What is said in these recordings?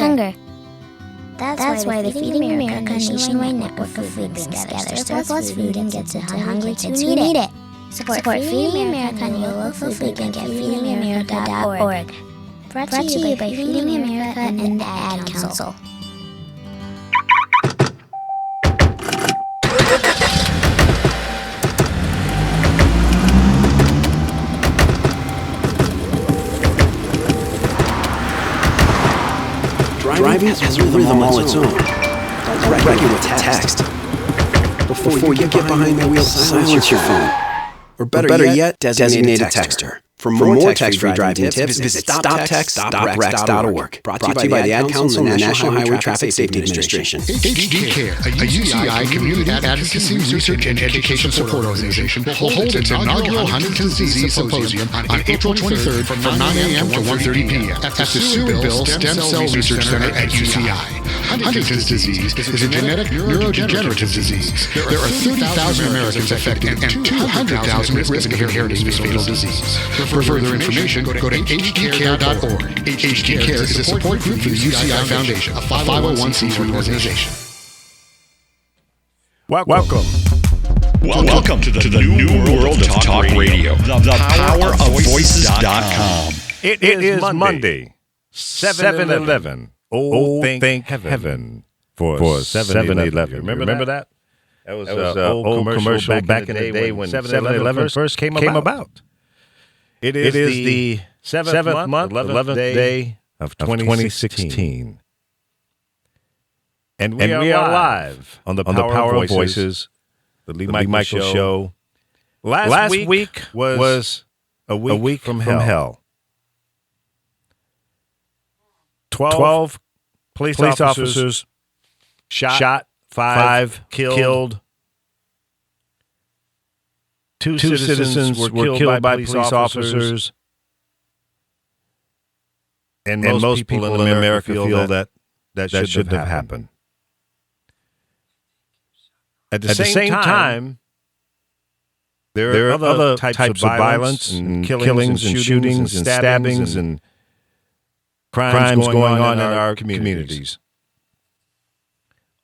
hunger. That's why the Feeding America nationwide network of food brings together surplus food and gets it to hungry kids who need it. Support Feeding America and your local food bank at feedingamerica.org. Brought to you by Feeding America and the Ad Council. Driving has a rhythm all its own. Wreck it with text. Before you get behind the wheel, silence your phone. Or better yet, designated texter. For more text-free driving tips, visit stoptext.rex.org. Brought to you by the Ad Council and the National Highway Traffic Safety Administration. HD Care, a UCI community advocacy, research, and education support organization, will hold its inaugural Huntington's Disease Symposium on April 23rd from 9 a.m. to 1:30 p.m. at the Seward-Bill Stem Cell Research Center at UCI. Huntington's disease is a genetic neurodegenerative disease. There are 30,000 Americans affected and 200,000 at risk of inheriting this fatal disease. For further information, go to hdcare.org. HD Care is a support group for the UCI Foundation, a 501c3 organization. Welcome to the new world of talk radio. The powerofvoices.com. It is Monday, 7/11. Oh, thank heaven for 7/11. Remember that? That was an old commercial back in the day when 7/11 first came about. It is the 7th month, 11th day of 2016. And we are live on the Power of Voices, the Lee Michael Show. Last week was a week from hell. 12 police officers shot, 5 killed. Two citizens were killed by police officers. And most people in America feel that shouldn't have happened. At the same time, there are other types of violence and killings and shootings and stabbings and crimes going on in our communities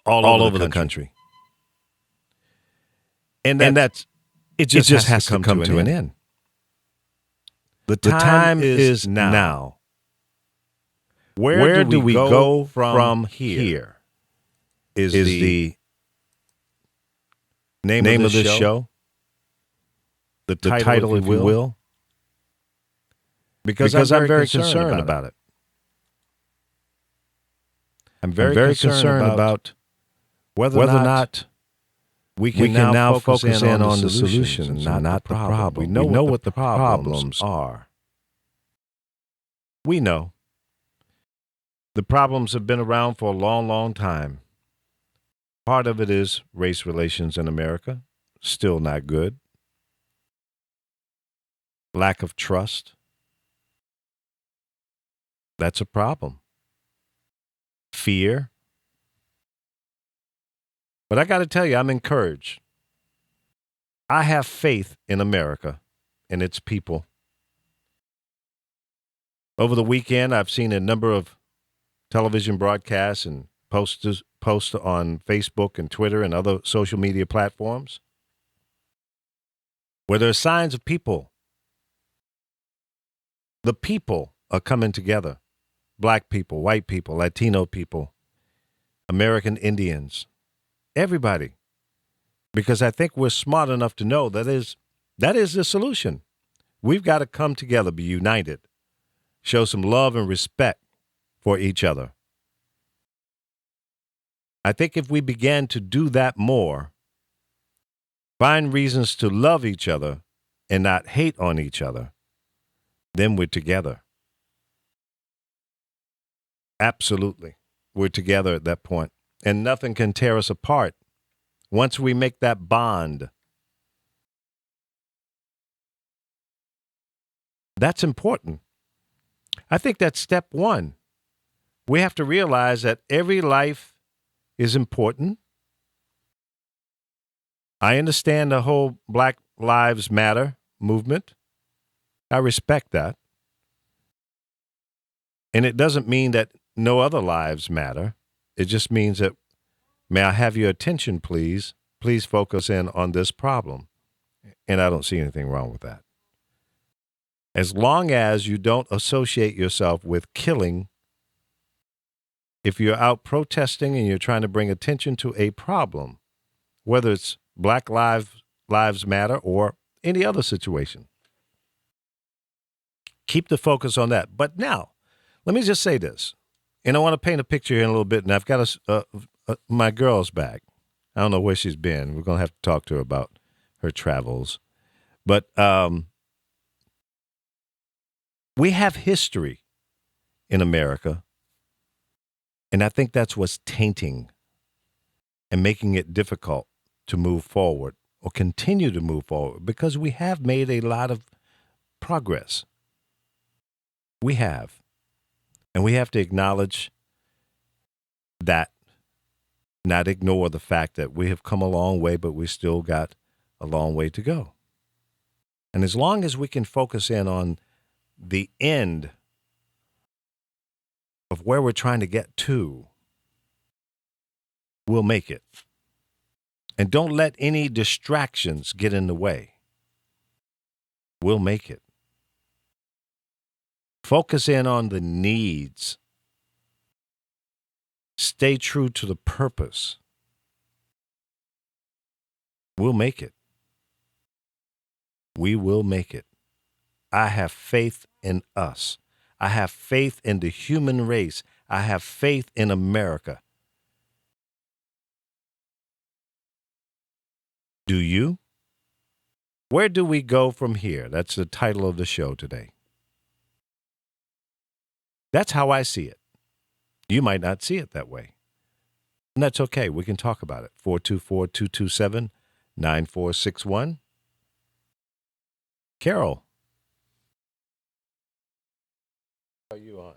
all over the country. And that's It just has to come to an end. The time is now. Where do we go from here? Is the name of this show. The title, if you will. Because I'm very concerned about it. I'm very concerned about whether or not we can now focus in on the solutions, not the problem. We know what the problems are. We know. The problems have been around for a long, long time. Part of it is race relations in America, still not good. Lack of trust. That's a problem. Fear. But I got to tell you, I'm encouraged. I have faith in America and its people. Over the weekend, I've seen a number of television broadcasts and posts on Facebook and Twitter and other social media platforms where there are signs of people. The people are coming together. Black people, white people, Latino people, American Indians. Everybody, because I think we're smart enough to know that is the solution. We've got to come together, be united, show some love and respect for each other. I think if we began to do that more, find reasons to love each other and not hate on each other, then we're together. Absolutely. We're together at that point. And nothing can tear us apart once we make that bond. That's important. I think that's step one. We have to realize that every life is important. I understand the whole Black Lives Matter movement. I respect that. And it doesn't mean that no other lives matter. It just means that, may I have your attention, please? Please focus in on this problem. And I don't see anything wrong with that. As long as you don't associate yourself with killing, if you're out protesting and you're trying to bring attention to a problem, whether it's Black Lives Matter or any other situation, keep the focus on that. But now, let me just say this, and I want to paint a picture here in a little bit, and I've got my girl's back. I don't know where she's been. We're going to have to talk to her about her travels. But we have history in America, and I think that's what's tainting and making it difficult to move forward or continue to move forward, because we have made a lot of progress. We have. And we have to acknowledge that, not ignore the fact that we have come a long way, but we still got a long way to go. And as long as we can focus in on the end of where we're trying to get to, we'll make it. And don't let any distractions get in the way. We'll make it. Focus in on the needs. Stay true to the purpose. We'll make it. We will make it. I have faith in us. I have faith in the human race. I have faith in America. Do you? Where do we go from here? That's the title of the show today. That's how I see it. You might not see it that way. And that's okay. We can talk about it. 424-227-9461. Carol. Are you on?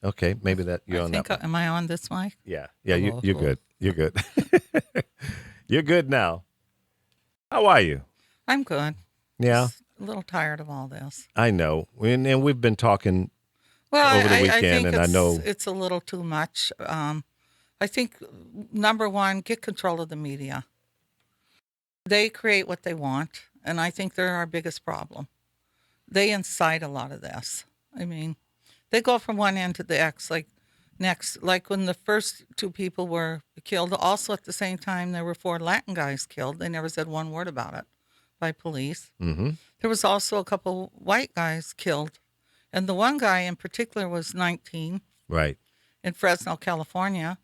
Okay, maybe that you're on that one. Am I on this mic? Yeah, you're good. You're good. You're good now. How are you? I'm good. Yeah. Just a little tired of all this. I know. And we've been talking over the weekend, I think and I know it's a little too much. I think, number one, get control of the media. They create what they want, and I think they're our biggest problem. They incite a lot of this. I mean, they go from one end to the next. Like when the first two people were killed, also at the same time, there were 4 Latin guys killed. They never said one word about it by police. Mm-hmm. There was also a couple white guys killed. And the one guy in particular was 19. Right. In Fresno, California.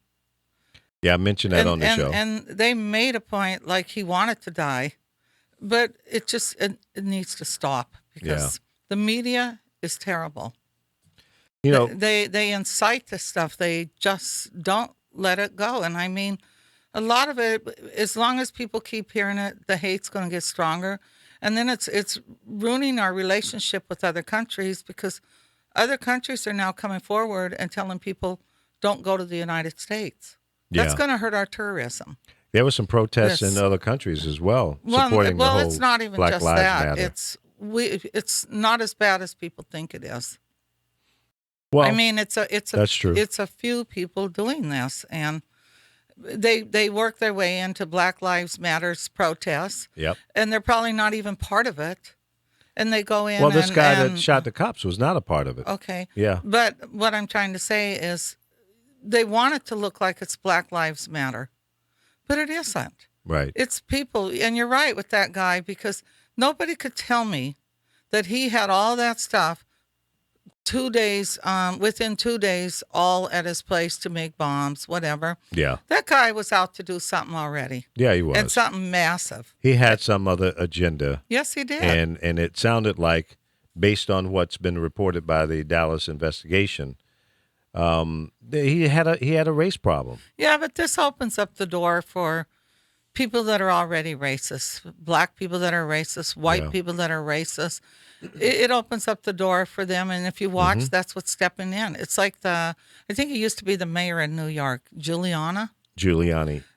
Yeah, I mentioned that on the show. And they made a point like he wanted to die. But it needs to stop because the media is terrible. You know, they incite this stuff. They just don't let it go. And I mean, a lot of it, as long as people keep hearing it, the hate's going to get stronger. And then it's ruining our relationship with other countries because other countries are now coming forward and telling people, don't go to the United States. That's going to hurt our tourism. There were some protests in other countries as well, supporting the whole it's not even Black just Lives that. Matter. It's not as bad as people think it is. Well, I mean, that's true. It's a few people doing this, and they work their way into Black Lives Matters protests. Yep. And they're probably not even part of it. And they go in. Well, this guy that shot the cops was not a part of it. Okay. Yeah. But what I'm trying to say is, they want it to look like it's Black Lives Matter, but it isn't. Right. It's people, and you're right with that guy, because nobody could tell me that he had all that stuff 2 days, within 2 days, all at his place to make bombs, whatever. Yeah. That guy was out to do something already. Yeah, he was. And something massive. He had some other agenda. Yes, he did. And it sounded like, based on what's been reported by the Dallas investigation, he had a race problem. Yeah, but this opens up the door for people that are already racist, black people that are racist, white people that are racist. It opens up the door for them. And if you watch, that's what's stepping in. It's like I think he used to be the mayor in New York, Giuliani.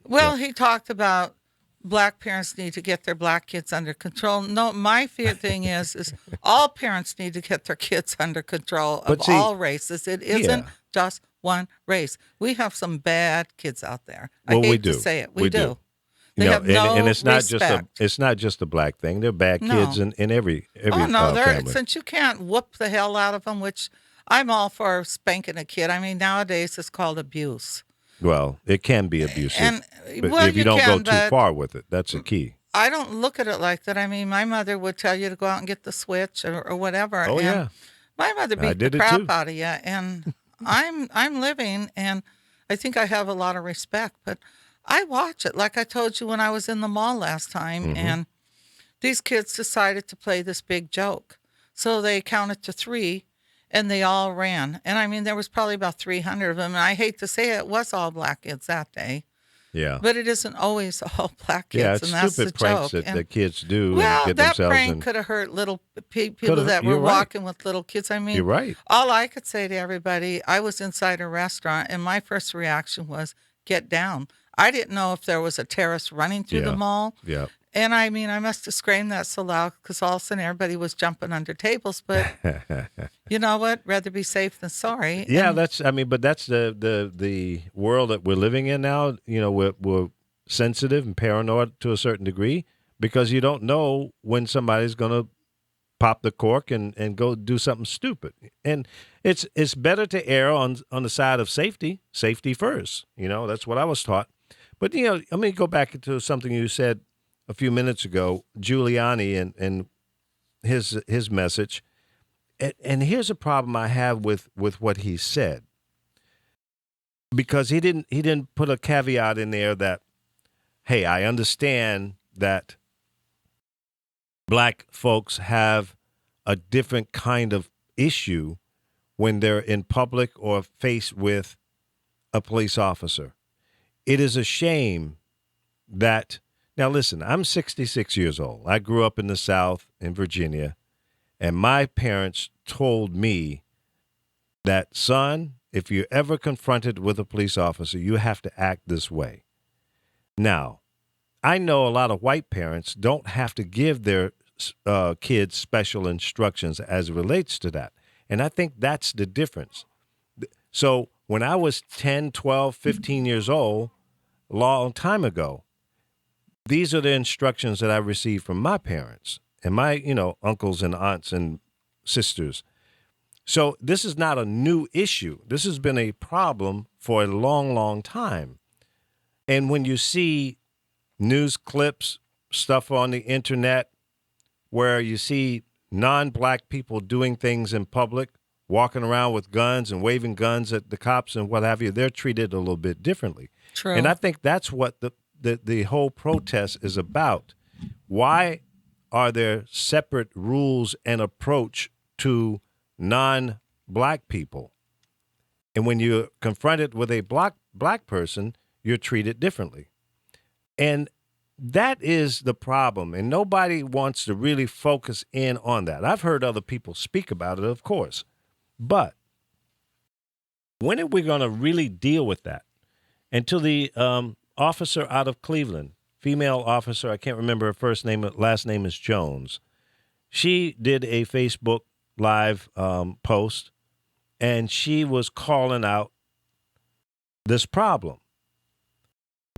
Well, he talked about black parents need to get their black kids under control. No, my thing is all parents need to get their kids under control of all races. It isn't just one race. We have some bad kids out there. Well, I hate we do. to say it. We We do. do. They You know, have no and it's not respect. just a black thing. They're bad No. kids in every Oh no, family. since you can't whoop the hell out of them, which I'm all for spanking a kid. I mean, nowadays it's called abuse. Well, it can be abusive, And but well, if you don't go can, too but far with it, that's the key. I don't look at it like that. I mean, my mother would tell you to go out and get the switch or whatever. Oh and yeah, my mother I beat the did it crap too. out of you, and I'm living, and I think I have a lot of respect. But I watch it, like I told you when I was in the mall last time, Mm-hmm. and these kids decided to play this big joke. So they counted to 3, and they all ran. And I mean, there was probably about 300 of them. And I hate to say it was all black kids that day, Yeah, but it isn't always all black kids, yeah. It's and that's the stupid pranks joke. that kids do Well, and get that themselves prank in. could have hurt little people Could've- that were you're right. walking with little kids. I mean, You're right. all I could say to everybody, I was inside a restaurant, and my first reaction was, get down. I didn't know if there was a terrorist running through Yeah. the mall. Yeah. And I mean, I must have screamed that so loud because all of a sudden everybody was jumping under tables. But you know what? Rather be safe than sorry. Yeah, And but that's the world that we're living in now. You know, we're sensitive and paranoid to a certain degree because you don't know when somebody's going to pop the cork and go do something stupid. And it's better to err on the side of safety first. You know, that's what I was taught. But you know, let me go back to something you said a few minutes ago, Giuliani and his message. And here's a problem I have with what he said, because he didn't put a caveat in there that, hey, I understand that black folks have a different kind of issue when they're in public or faced with a police officer. It is a shame that, now listen, I'm 66 years old. I grew up in the South in Virginia. And my parents told me that, son, if you're ever confronted with a police officer, you have to act this way. Now, I know a lot of white parents don't have to give their kids special instructions as it relates to that. And I think that's the difference. So when I was 10, 12, 15 years old, a long time ago, these are the instructions that I received from my parents and my, uncles and aunts and sisters. So this is not a new issue. This has been a problem for a long, long time. And when you see news clips, stuff on the internet, where you see non-black people doing things in public, walking around with guns and waving guns at the cops and what have you, they're treated a little bit differently. true. And I think that's what the whole protest is about. Why are there separate rules and approach to non-black people? And when you're confronted with a black person, you're treated differently. And that is the problem. And nobody wants to really focus in on that. I've heard other people speak about it, of course. But when are we going to really deal with that? And to the officer out of Cleveland, female officer, I can't remember her first name, last name is Jones. She did a Facebook Live post, and she was calling out this problem.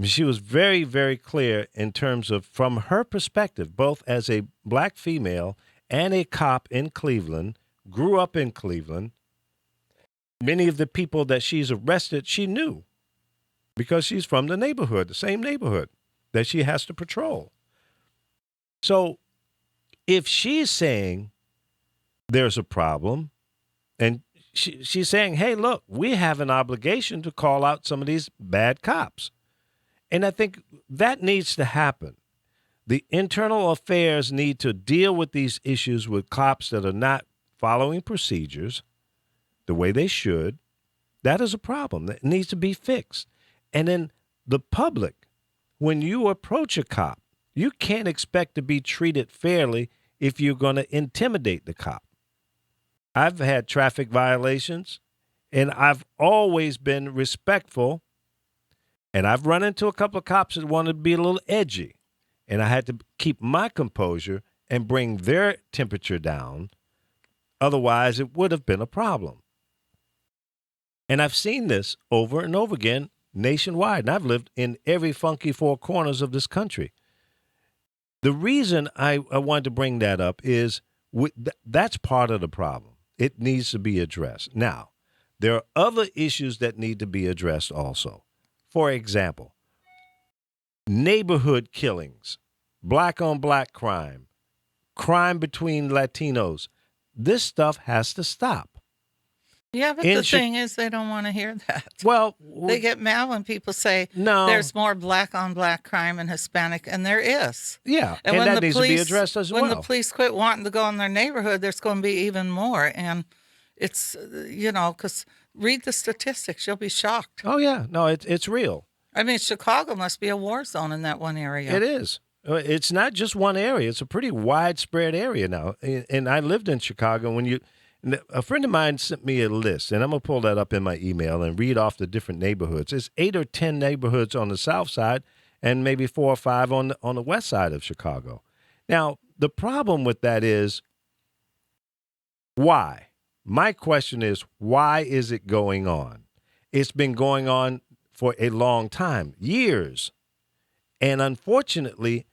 She was very, very clear in terms of, from her perspective, both as a black female and a cop in Cleveland, grew up in Cleveland. Many of the people that she's arrested, she knew, because she's from the neighborhood, the same neighborhood that she has to patrol. So if she's saying there's a problem, and she's saying, hey, look, we have an obligation to call out some of these bad cops. And I think that needs to happen. The internal affairs need to deal with these issues with cops that are not following procedures the way they should. That is a problem that needs to be fixed. And then the public, when you approach a cop, you can't expect to be treated fairly if you're going to intimidate the cop. I've had traffic violations, and I've always been respectful. And I've run into a couple of cops that wanted to be a little edgy. And I had to keep my composure and bring their temperature down. Otherwise, it would have been a problem. And I've seen this over and over again nationwide. And I've lived in every funky four corners of this country. The reason I wanted to bring that up is that's part of the problem. It needs to be addressed. Now, there are other issues that need to be addressed also. For example, neighborhood killings, black on black crime, crime between Latinos. This stuff has to stop. Yeah, but the thing is, they don't want to hear that. Well, they get mad when people say no, there's more black on black crime and Hispanic, and there is. Yeah, and when that needs to be addressed as well. When the police quit wanting to go in their neighborhood, there's going to be even more. And it's, because read the statistics, you'll be shocked. Oh, yeah. No, it's real. I mean, Chicago must be a war zone in that one area. It is. It's not just one area. It's a pretty widespread area now. And I lived in Chicago. A friend of mine sent me a list, and I'm going to pull that up in my email and read off the different neighborhoods. It's 8 or 10 neighborhoods on the south side and maybe 4 or 5 on the west side of Chicago. Now, the problem with that is why? My question is, why is it going on? It's been going on for a long time, years. And unfortunately,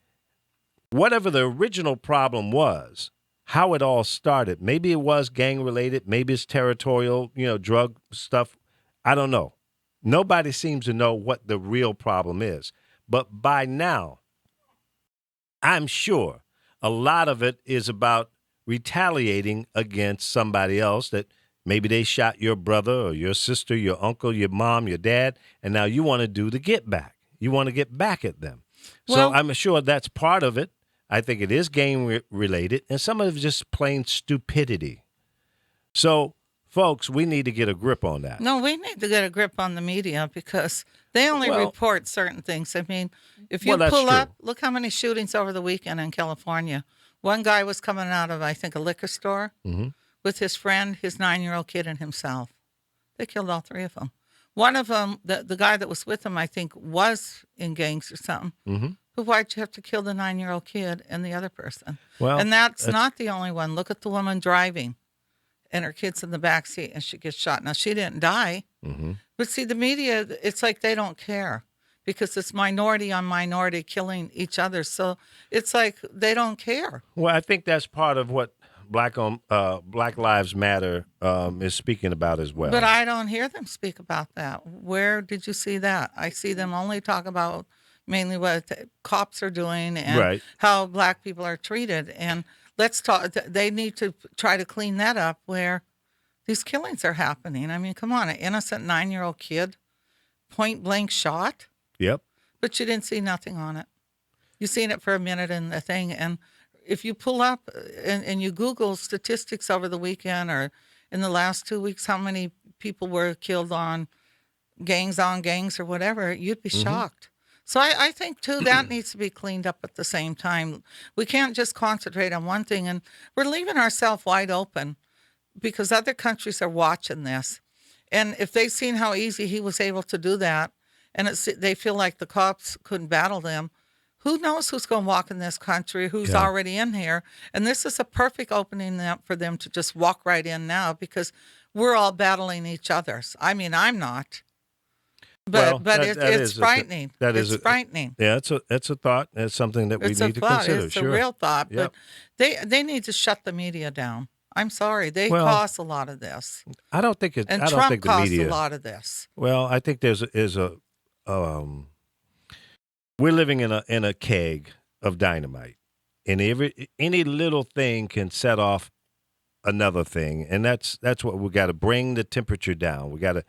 whatever the original problem was, how it all started, maybe it was gang-related, maybe it's territorial, drug stuff. I don't know. Nobody seems to know what the real problem is. But by now, I'm sure a lot of it is about retaliating against somebody else that maybe they shot your brother or your sister, your uncle, your mom, your dad, and now you want to do the get back. You want to get back at them. So I'm sure that's part of it. I think it is gang-related, and some of it is just plain stupidity. So, folks, we need to get a grip on that. No, we need to get a grip on the media because they only report certain things. I mean, if you pull up, look how many shootings over the weekend in California. One guy was coming out of, I think, a liquor store with his friend, his 9-year-old kid, and himself. They killed all 3 of them. One of them, the guy that was with him, I think, was in gangs or something. Mm-hmm. But why'd you have to kill the 9-year-old kid and the other person? Well, and that's not the only one. Look at the woman driving, and her kid's in the back seat, and she gets shot. Now, she didn't die. Mm-hmm. But see, the media, it's like they don't care because it's minority on minority killing each other. So it's like they don't care. Well, I think that's part of what Black Lives Matter is speaking about as well. But I don't hear them speak about that. Where did you see that? I see them only talk about mainly what cops are doing and how black people are treated. And let's talk, they need to try to clean that up where these killings are happening. I mean, come on, an innocent 9-year-old kid, point blank shot. Yep. But you didn't see nothing on it. You seen it for a minute in the thing. And if you pull up and you Google statistics over the weekend or in the last 2 weeks, how many people were killed on gangs or whatever, you'd be shocked. So I think, too, that needs to be cleaned up at the same time. We can't just concentrate on one thing, and we're leaving ourselves wide open because other countries are watching this. And if they've seen how easy he was able to do that, and they feel like the cops couldn't battle them, who knows who's going to walk in this country, who's already in here. And this is a perfect opening for them to just walk right in now because we're all battling each other. I mean, I'm not. But it's frightening. It's frightening. Yeah, it's a thought. It's something that we need to consider. It's a real thought. Yep. But they need to shut the media down. I'm sorry. They cause a lot of this. I don't think it. And I don't Trump think the caused media, a lot of this. Well, I think there's we're living in a keg of dynamite, and any little thing can set off another thing, and that's what we got to bring the temperature down. We got to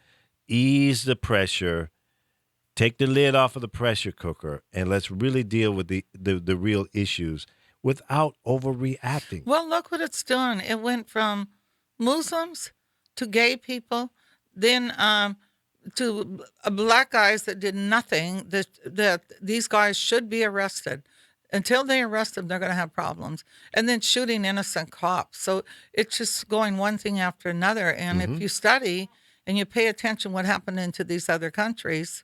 ease the pressure, take the lid off of the pressure cooker, and let's really deal with the real issues without overreacting. Well, look what it's done. It went from Muslims to gay people, then to black guys that did nothing, that these guys should be arrested. Until they arrest them, they're going to have problems. And then shooting innocent cops. So it's just going one thing after another. And if you study and you pay attention what happened into these other countries,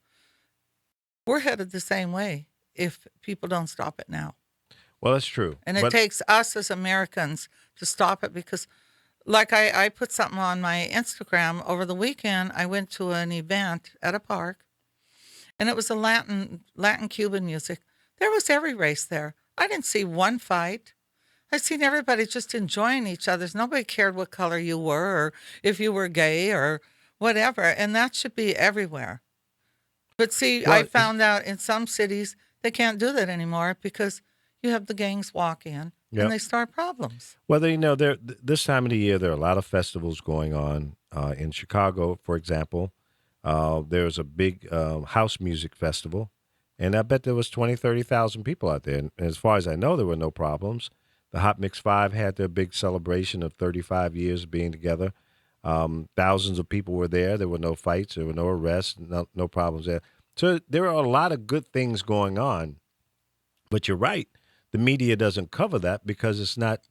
we're headed the same way if people don't stop it now. Well, that's true. And it takes us as Americans to stop it because Like I put something on my Instagram over the weekend. I went to an event at a park, and it was a Latin Cuban music. There was every race there. I didn't see one fight. I seen everybody just enjoying each other's. Nobody cared what color you were or if you were gay or whatever. And that should be everywhere. But see, Well, I found out in some cities they can't do that anymore because you have the gangs walk in Yep. and they start problems. Well, this time of the year, there are a lot of festivals going on. In Chicago, for example, there's a big house music festival, and I bet there was 20, 30,000 people out there. And as far as I know, there were no problems. The Hot Mix 5 had their big celebration of 35 years being together. Thousands of people were there. There were no fights. There were no arrests. No problems there. So there are a lot of good things going on. But you're right. The media doesn't cover that because it's not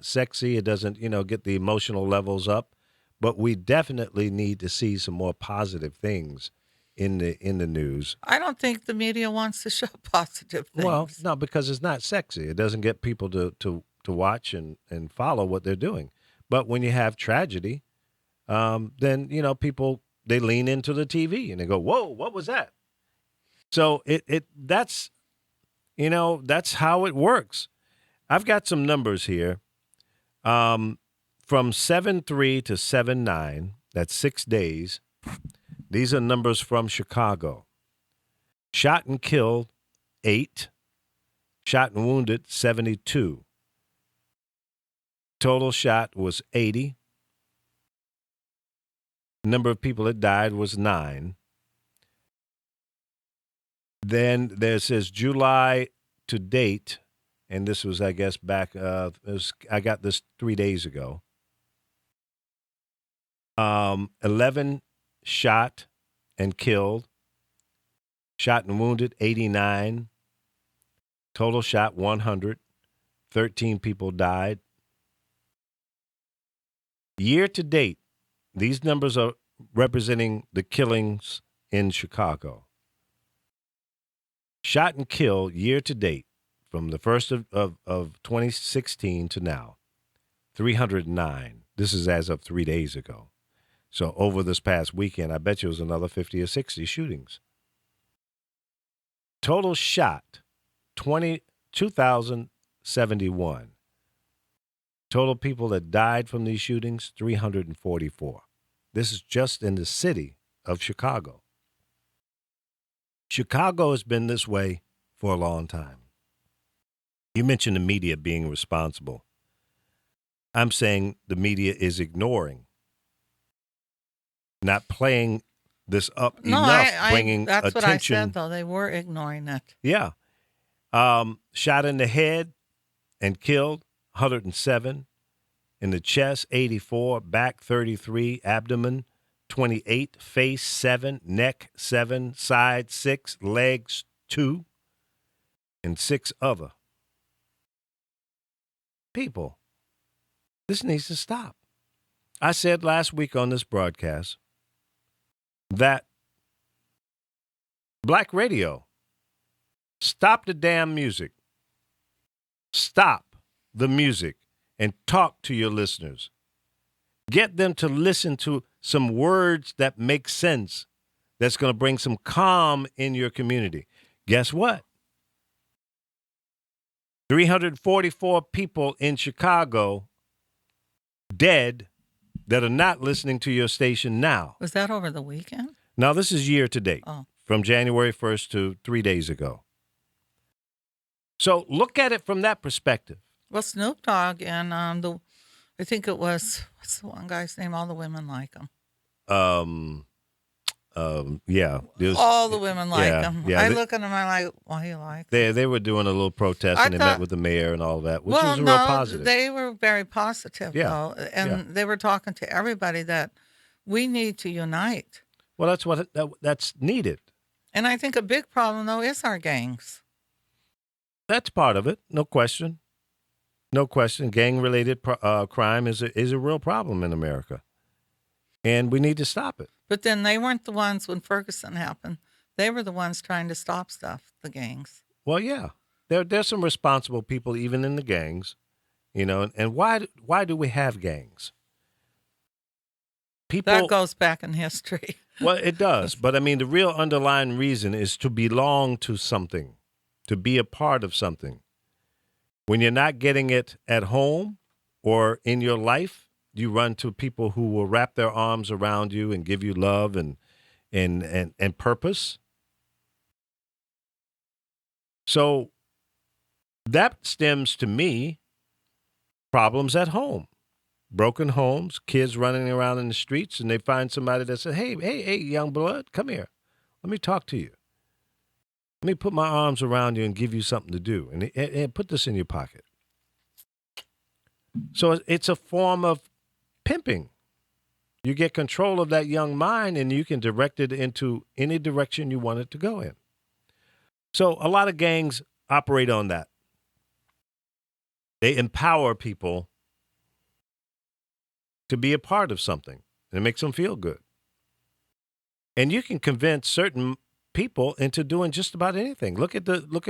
sexy. It doesn't, get the emotional levels up. But we definitely need to see some more positive things in the news. I don't think the media wants to show positive things. Well, no, because it's not sexy. It doesn't get people to watch and follow what they're doing. But when you have tragedy, then people, they lean into the TV and they go, "Whoa, what was that?" So that's how it works. I've got some numbers here. From 7/3 to 7/9, that's 6 days. These are numbers from Chicago. Shot and killed, 8. Shot and wounded, 72. Total shot was 80. Number of people that died was 9. Then there says July to date, and this was, I guess, back. I got this 3 days ago. 11 shot and killed. Shot and wounded, 89. Total shot, 100. 13 people died. Year to date, these numbers are representing the killings in Chicago. Shot and killed year to date from the 1st of 2016 to now, 309. This is as of 3 days ago. So over this past weekend, I bet you it was another 50 or 60 shootings. Total shot, 2,071. Total people that died from these shootings, 344. This is just in the city of Chicago. Chicago has been this way for a long time. You mentioned the media being responsible. I'm saying the media is ignoring, not playing this up enough, bringing that's attention. what I said, though. They were ignoring it. Yeah. Shot in the head and killed, 107. In the chest, 84. Back, 33. Abdomen, 28. Face, 7. Neck, 7. Side, 6. Legs, 2. And 6 other. People, this needs to stop. I said last week on this broadcast that Black radio, stop the damn music. Stop the music and talk to your listeners. Get them to listen to some words that make sense, that's going to bring some calm in your community. Guess what? 344 people in Chicago dead that are not listening to your station now. Was that over the weekend? Now, this is year to date, from January 1st to 3 days ago. So look at it from that perspective. Well, Snoop Dogg and I think it was, what's the one guy's name? All the women like him. Yeah. All the women like him. Yeah, I look at him, I'm like, why you like him? They were doing a little protest, and they met with the mayor and all that, which was real positive. They were very positive, though. And they were talking to everybody that we need to unite. Well, that's needed. And I think a big problem, though, is our gangs. That's part of it, no question. No question. Gang-related crime is a real problem in America, and we need to stop it. But then they weren't the ones when Ferguson happened. They were the ones trying to stop stuff, the gangs. Well, yeah. There's some responsible people even in the gangs, You know, and why do we have gangs? People, That goes back in history. well, it does. But I mean, the real underlying reason is to belong to something, to be a part of something. When you're not getting it at home or in your life, you run to people who will wrap their arms around you and give you love and purpose. So that stems to me problems at home. Broken homes, kids running around in the streets, and they find somebody that says, hey, young blood, come here. Let me talk to you. Let me put my arms around you and give you something to do. And put this in your pocket. So it's a form of pimping. You get control of that young mind, and you can direct it into any direction you want it to go in. So a lot of gangs operate on that. They empower people to be a part of something, and it makes them feel good. And you can convince certain people into doing just about anything. Look at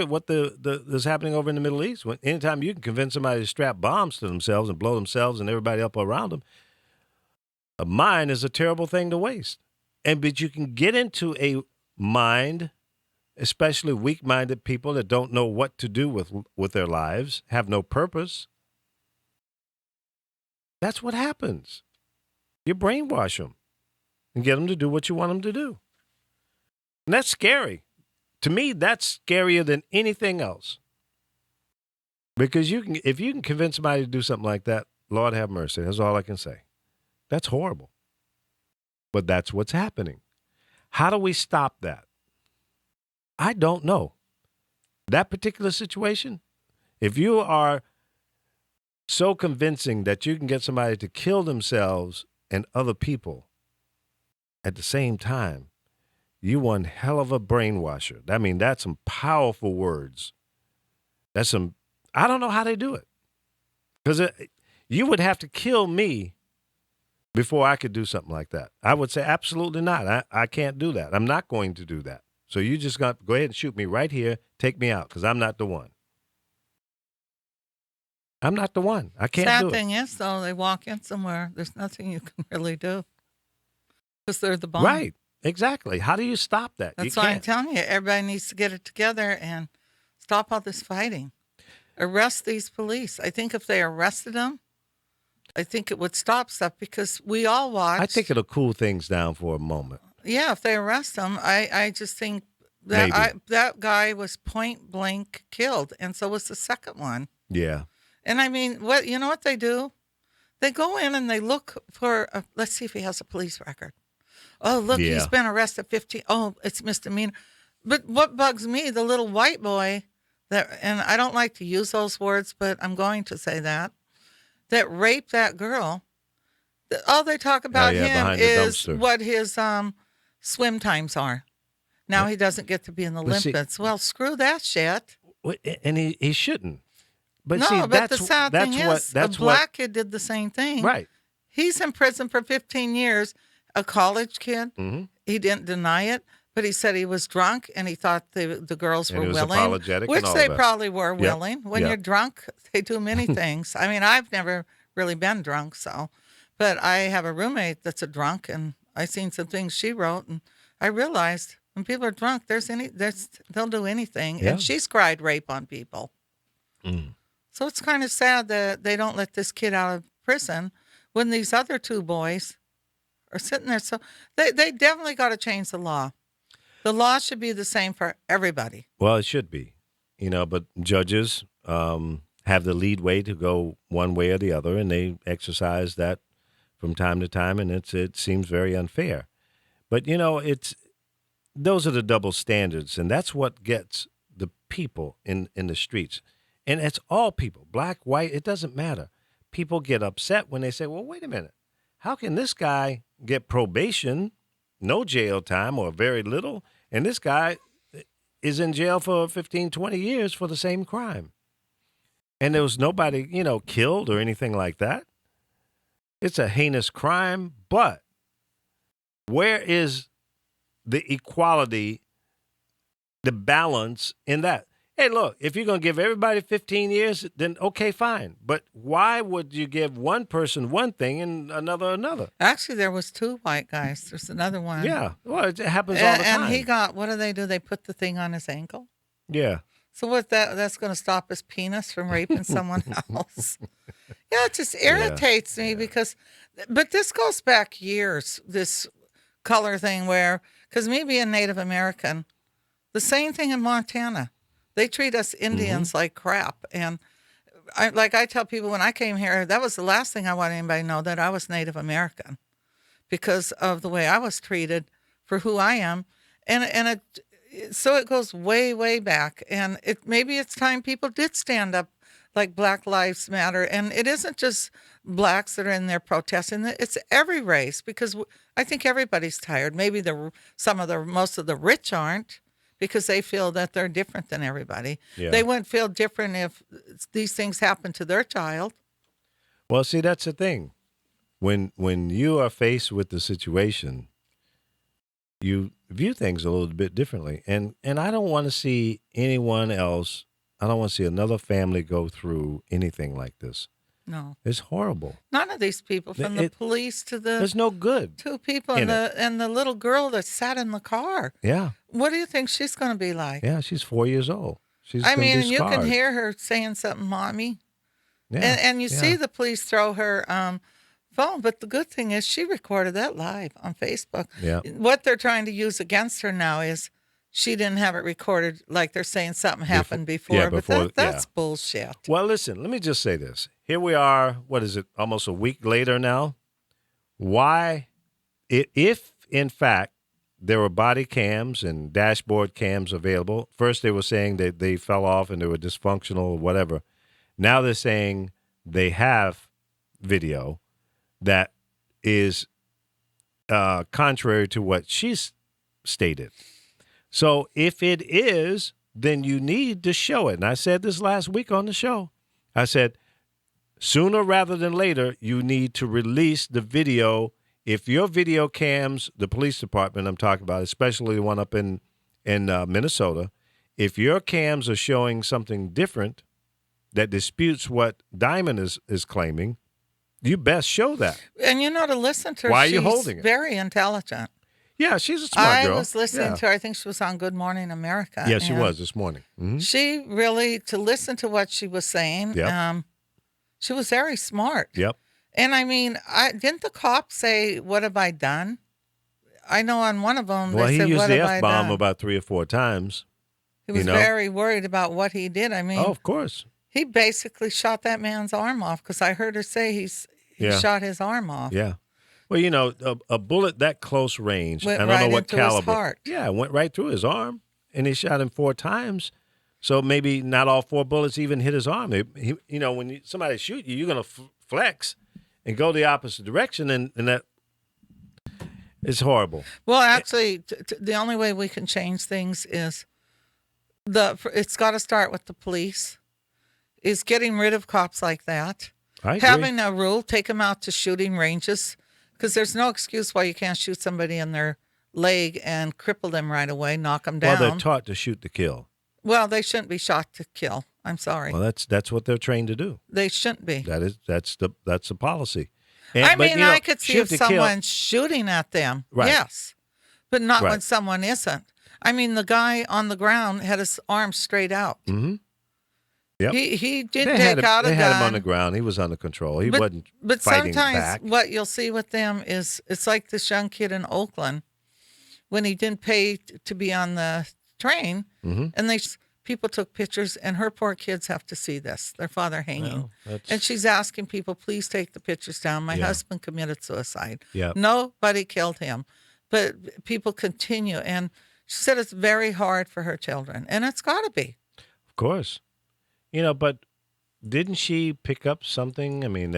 what is happening over in the Middle East. Anytime you can convince somebody to strap bombs to themselves and blow themselves and everybody up around them, a mind is a terrible thing to waste. But you can get into a mind, especially weak-minded people that don't know what to do with their lives, have no purpose. That's what happens. You brainwash them and get them to do what you want them to do. And that's scary. To me, that's scarier than anything else. Because if you can convince somebody to do something like that, Lord have mercy. That's all I can say. That's horrible. But that's what's happening. How do we stop that? I don't know. That particular situation, if you are so convincing that you can get somebody to kill themselves and other people at the same time, you one hell of a brainwasher. I mean, that's some powerful words. I don't know how they do it. Because you would have to kill me before I could do something like that. I would say, absolutely not. I can't do that. I'm not going to do that. So you just got to go ahead and shoot me right here. Take me out, because I'm not the one. I'm not the one. I can't do it. Sad thing is, though, they walk in somewhere, there's nothing you can really do because they're the bomb. Right. Exactly. How do you stop that? That's why I'm telling you, everybody needs to get it together and stop all this fighting. Arrest these police. I think if they arrested them, I think it would stop stuff because we all watch. I think it'll cool things down for a moment. Yeah, if they arrest them, I just think that that guy was point blank killed, and so was the second one. Yeah. And I mean, you know what they do? They go in and they look for, let's see if he has a police record. Oh, look, he's been arrested 15. Oh, it's misdemeanor. But what bugs me, the little white boy, and I don't like to use those words, but I'm going to say that raped that girl. All they talk about him is what his swim times are. Now he doesn't get to be in the Olympics. Well, screw that shit. And he shouldn't. But no, see, but the sad thing is, a black kid did the same thing. Right. He's in prison for 15 years, a college kid. Mm-hmm. He didn't deny it, but he said he was drunk and he thought the girls were willing. Apologetic which and all they that. probably were willing. When you're drunk, they do many things. I mean, I've never really been drunk, but I have a roommate that's a drunk, and I seen some things she wrote, and I realized when people are drunk, they'll do anything. Yeah. And she's cried rape on people. Mm. So it's kind of sad that they don't let this kid out of prison when these other two boys are sitting there. So they definitely got to change the law. The law should be the same for everybody. Well, it should be, but judges have the lead way to go one way or the other, and they exercise that from time to time, and it seems very unfair. But, those are the double standards, and that's what gets the people in the streets. And it's all people, black, white, it doesn't matter. People get upset when they say, well, wait a minute. How can this guy get probation, no jail time or very little, and this guy is in jail for 15, 20 years for the same crime? And there was nobody, killed or anything like that. It's a heinous crime, but where is the equality, the balance in that? Hey, look, if you're going to give everybody 15 years, then okay, fine. But why would you give one person one thing and another? Actually, there was 2 white guys. There's another one. Yeah. Well, it happens all the time. And he got, what do? They put the thing on his ankle. Yeah. So what that's going to stop his penis from raping someone else? Yeah, it just irritates me because, but this goes back years, this color thing because me being Native American, the same thing in Montana. They treat us Indians like crap. And I tell people when I came here, that was the last thing I want anybody to know, that I was Native American because of the way I was treated for who I am. So it goes way, way back. And maybe it's time people did stand up like Black Lives Matter. And it isn't just blacks that are in there protesting. It's every race because I think everybody's tired. Maybe most of the rich aren't, because they feel that they're different than everybody. Yeah. They wouldn't feel different if these things happened to their child. Well, see, that's the thing. When you are faced with the situation, you view things a little bit differently. And I don't want to see anyone else, I don't want to see another family go through anything like this. No. It's horrible. None of these people, from the police to the there's no good 2 people and the little girl that sat in the car. Yeah. What do you think she's going to be like? Yeah, she's 4 years old. I mean, you can hear her saying something, "Mommy," and you see the police throw her phone. But the good thing is she recorded that live on Facebook. Yeah. What they're trying to use against her now is she didn't have it recorded, like they're saying something happened before. Yeah, but that's bullshit. Well, listen, let me just say this. Here we are, what is it, almost a week later now? Why, if in fact there were body cams and dashboard cams available, first they were saying that they fell off and they were dysfunctional or whatever. Now they're saying they have video that is contrary to what she's stated. So if it is, then you need to show it. And I said this last week on the show. I said, sooner rather than later, you need to release the video. If your video cams, the police department I'm talking about, especially the one up in Minnesota, if your cams are showing something different that disputes what Diamond is claiming, you best show that. And to listen to her, why are you holding it? Very intelligent. Yeah, she's a smart girl. I was listening to her. I think she was on Good Morning America. Yeah, she was this morning. Mm-hmm. She really, to listen to what she was saying, she was very smart. Yep. And I mean, didn't the cop say, "What have I done?" I know on one of them, well, they said, he used "What the have I F-bomb done?" about 3 or 4 times. He was very worried about what he did. I mean, of course. He basically shot that man's arm off because I heard her say he shot his arm off. Yeah. Well, a bullet that close range, went I don't know what into caliber. His heart. Yeah, it went right through his arm, and he shot him 4 times. So maybe not all 4 bullets even hit his arm. When somebody shoot you, you're going to flex and go the opposite direction, and that is horrible. Well, actually, the only way we can change things is it's got to start with the police, is getting rid of cops like that. I agree. Having a rule, take them out to shooting ranges, because there's no excuse why you can't shoot somebody in their leg and cripple them right away, knock them down. Well, they're taught to shoot to kill. Well, they shouldn't be shot to kill. I'm sorry. Well, that's what they're trained to do. They shouldn't be. That's the policy. I could see if someone's shooting at them, right. Yes, but not right. when someone isn't. I mean, the guy on the ground had his arms straight out. Mm-hmm. Yep. He did take out a gun. They had him on the ground. He was under control. He wasn't But fighting sometimes back. what you'll see with them is it's like this young kid in Oakland when he didn't pay to be on the train, mm-hmm. and people took pictures, and her poor kids have to see this, their father hanging. Well, and she's asking people, please take the pictures down. My husband committed suicide. Yep. Nobody killed him. But people continue. And she said it's very hard for her children. And it's got to be. Of course. But didn't she pick up something? I mean,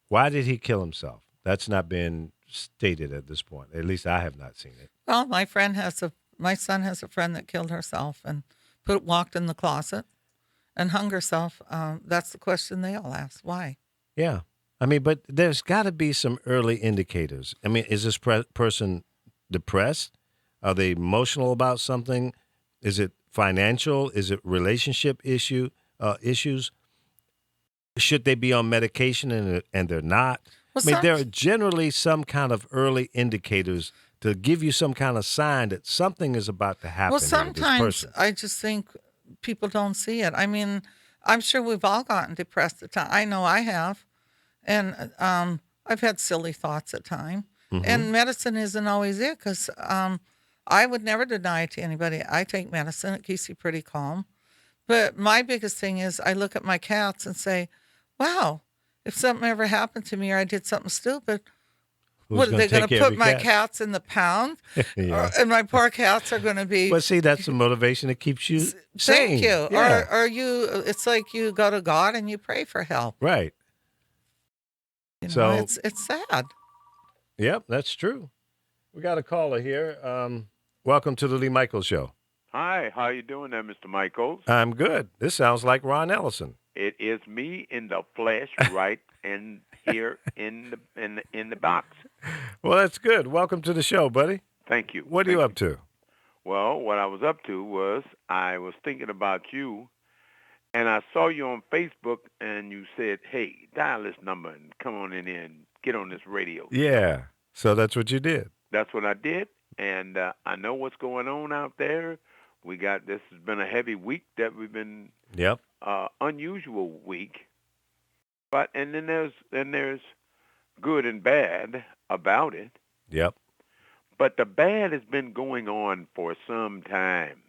why did he kill himself? That's not been stated at this point. At least I have not seen it. Well, my son has a friend that killed herself and walked in the closet and hung herself. That's the question they all ask. Why? Yeah. I mean, but there's got to be some early indicators. I mean, is this person depressed? Are they emotional about something? Is it financial? Is it relationship issues? Should they be on medication and they're not? Well, I mean, there are generally some kind of early indicators to give you some kind of sign that something is about to happen. Well, to this sometimes person. I just think people don't see it. I mean, I'm sure we've all gotten depressed at times. I know I have. And I've had silly thoughts at times. And medicine isn't always it because I would never deny it to anybody. I take medicine. It keeps you pretty calm. But my biggest thing is I look at my cats and say, wow, if something ever happened to me or I did something stupid, what are they going to put my cats in the pound? Yeah. And my poor cats are going to be. But see, that's the motivation that keeps you sane. Thank you. Yeah. Or it's like you go to God and you pray for help. Right. You know, So it's sad. Yep, that's true. We got a caller here. Welcome to the Lee Michaels Show. Hi, how you doing there, Mr. Michaels? I'm good. This sounds like Ron Ellison. It is me in the flesh, right in here in the box. Well, that's good. Welcome to the show, buddy. Thank you. What are you up to? Well, what I was up to was I was thinking about you, and I saw you on Facebook, and you said, "Hey, dial this number and come on in here and get on this radio." Yeah. So that's what you did. That's what I did, and I know what's going on out there. This has been a heavy week that we've been. Yep. Unusual week, but and then there's good and bad about it. Yep. But the bad has been going on for some time.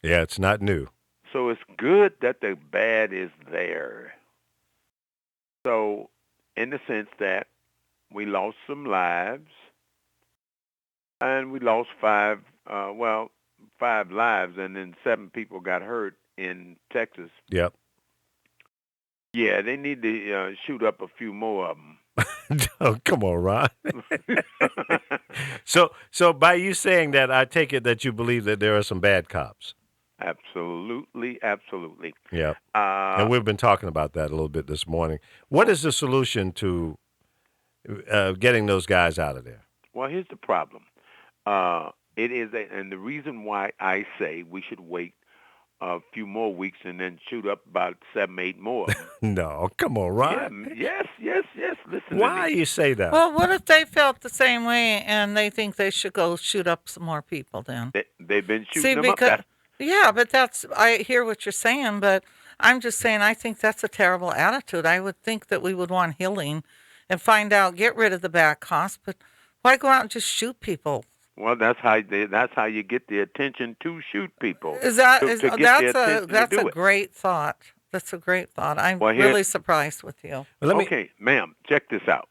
Yeah, it's not new. So it's good that the bad is there. So in the sense that we lost some lives, and we lost five lives, and then 7 people got hurt in Texas. Yep. Yeah, they need to shoot up a few more of them. Oh, come on, Ron. So by you saying that, I take it that you believe that there are some bad cops. Absolutely. Yeah. And we've been talking about that a little bit this morning. What is the solution to getting those guys out of there? Well, here's the problem. It is, and the reason why I say we should wait a few more weeks and then shoot up about 7, 8 more. No, come on, Ron. Yes. Listen. Why you say that? Well, what if they felt the same way and they think they should go shoot up some more people then? They've been shooting them up. Yeah, but I hear what you're saying, but I'm just saying I think that's a terrible attitude. I would think that we would want healing and find out, get rid of the bad cops, but why go out and just shoot people? Well, that's how you get the attention to shoot people. That's a great thought. That's a great thought. I'm really surprised with you. Okay, ma'am, check this out.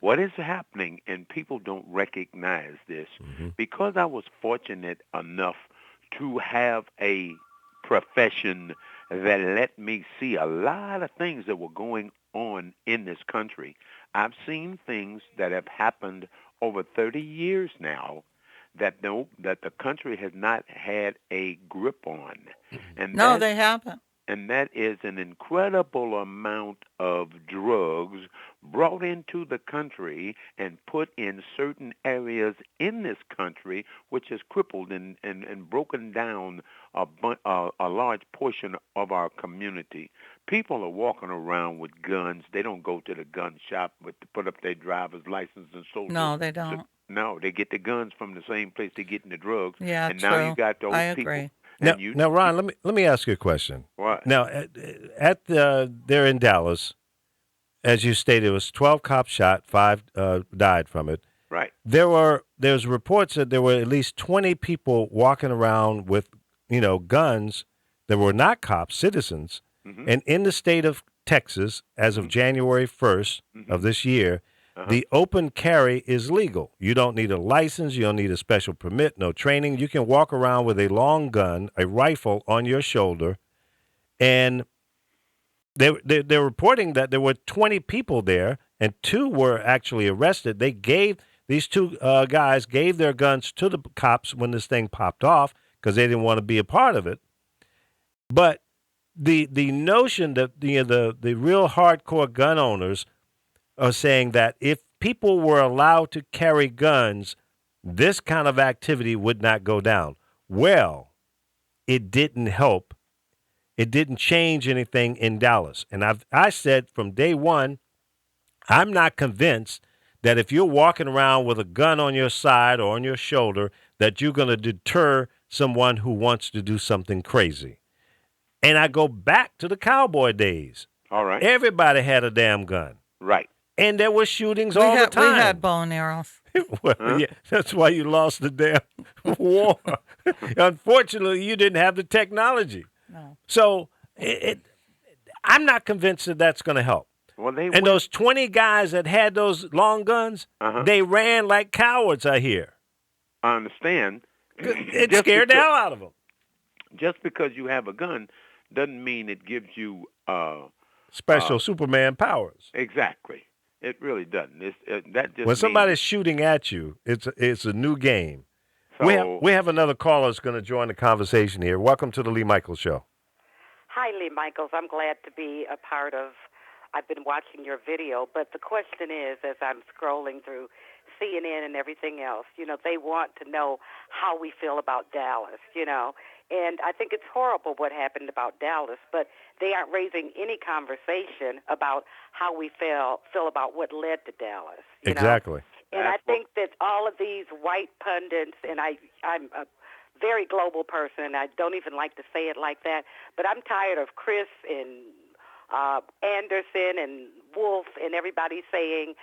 What is happening, and people don't recognize this, because I was fortunate enough to have a profession that let me see a lot of things that were going on in this country. I've seen things that have happened over 30 years now that the country has not had a grip on. And no, they haven't. And that is an incredible amount of drugs brought into the country and put in certain areas in this country, which has crippled and broken down a large portion of our community. People are walking around with guns. They don't go to the gun shop to put up their driver's license and so. No, they don't. No, they get the guns from the same place they're getting the drugs. Yeah, and true. now you got those I people. agree. Now, Ron, let me ask you a question. What? Now, there in Dallas, as you stated, it was 12 cops shot, 5 died from it. Right. There's reports that there were at least 20 people walking around with, guns that were not cops, citizens. Mm-hmm. And in the state of Texas, as of January 1st of this year, the open carry is legal. You don't need a license. You don't need a special permit, no training. You can walk around with a long gun, a rifle on your shoulder. And they're reporting that there were 20 people there, and 2 were actually arrested. These 2 guys gave their guns to the cops when this thing popped off because they didn't want to be a part of it. But the notion that the real hardcore gun owners are saying that if people were allowed to carry guns, this kind of activity would not go down. Well, it didn't help. It didn't change anything in Dallas. And I said from day one, I'm not convinced that if you're walking around with a gun on your side or on your shoulder, that you're going to deter someone who wants to do something crazy. And I go back to the cowboy days. All right. Everybody had a damn gun. Right. And there were shootings all the time. We had bow and arrows. Well, yeah, that's why you lost the damn war. Unfortunately, you didn't have the technology. No. So I'm not convinced that that's going to help. Well, and those 20 guys that had those long guns, they ran like cowards, I hear. I understand. It scared the hell out of them. Just because you have a gun doesn't mean it gives you special Superman powers. Exactly. It really doesn't. That just when somebody's shooting at you, it's a new game. So, we have another caller that's going to join the conversation here. Welcome to the Lee Michaels Show. Hi, Lee Michaels. I'm glad to be a part of. I've been watching your video, but the question is, as I'm scrolling through CNN and everything else, they want to know how we feel about Dallas, and I think it's horrible what happened about Dallas, but they aren't raising any conversation about how we feel about what led to Dallas. Exactly. And I think that all of these white pundits, and I'm a very global person, and I don't even like to say it like that, but I'm tired of Chris and Anderson and Wolf and everybody saying,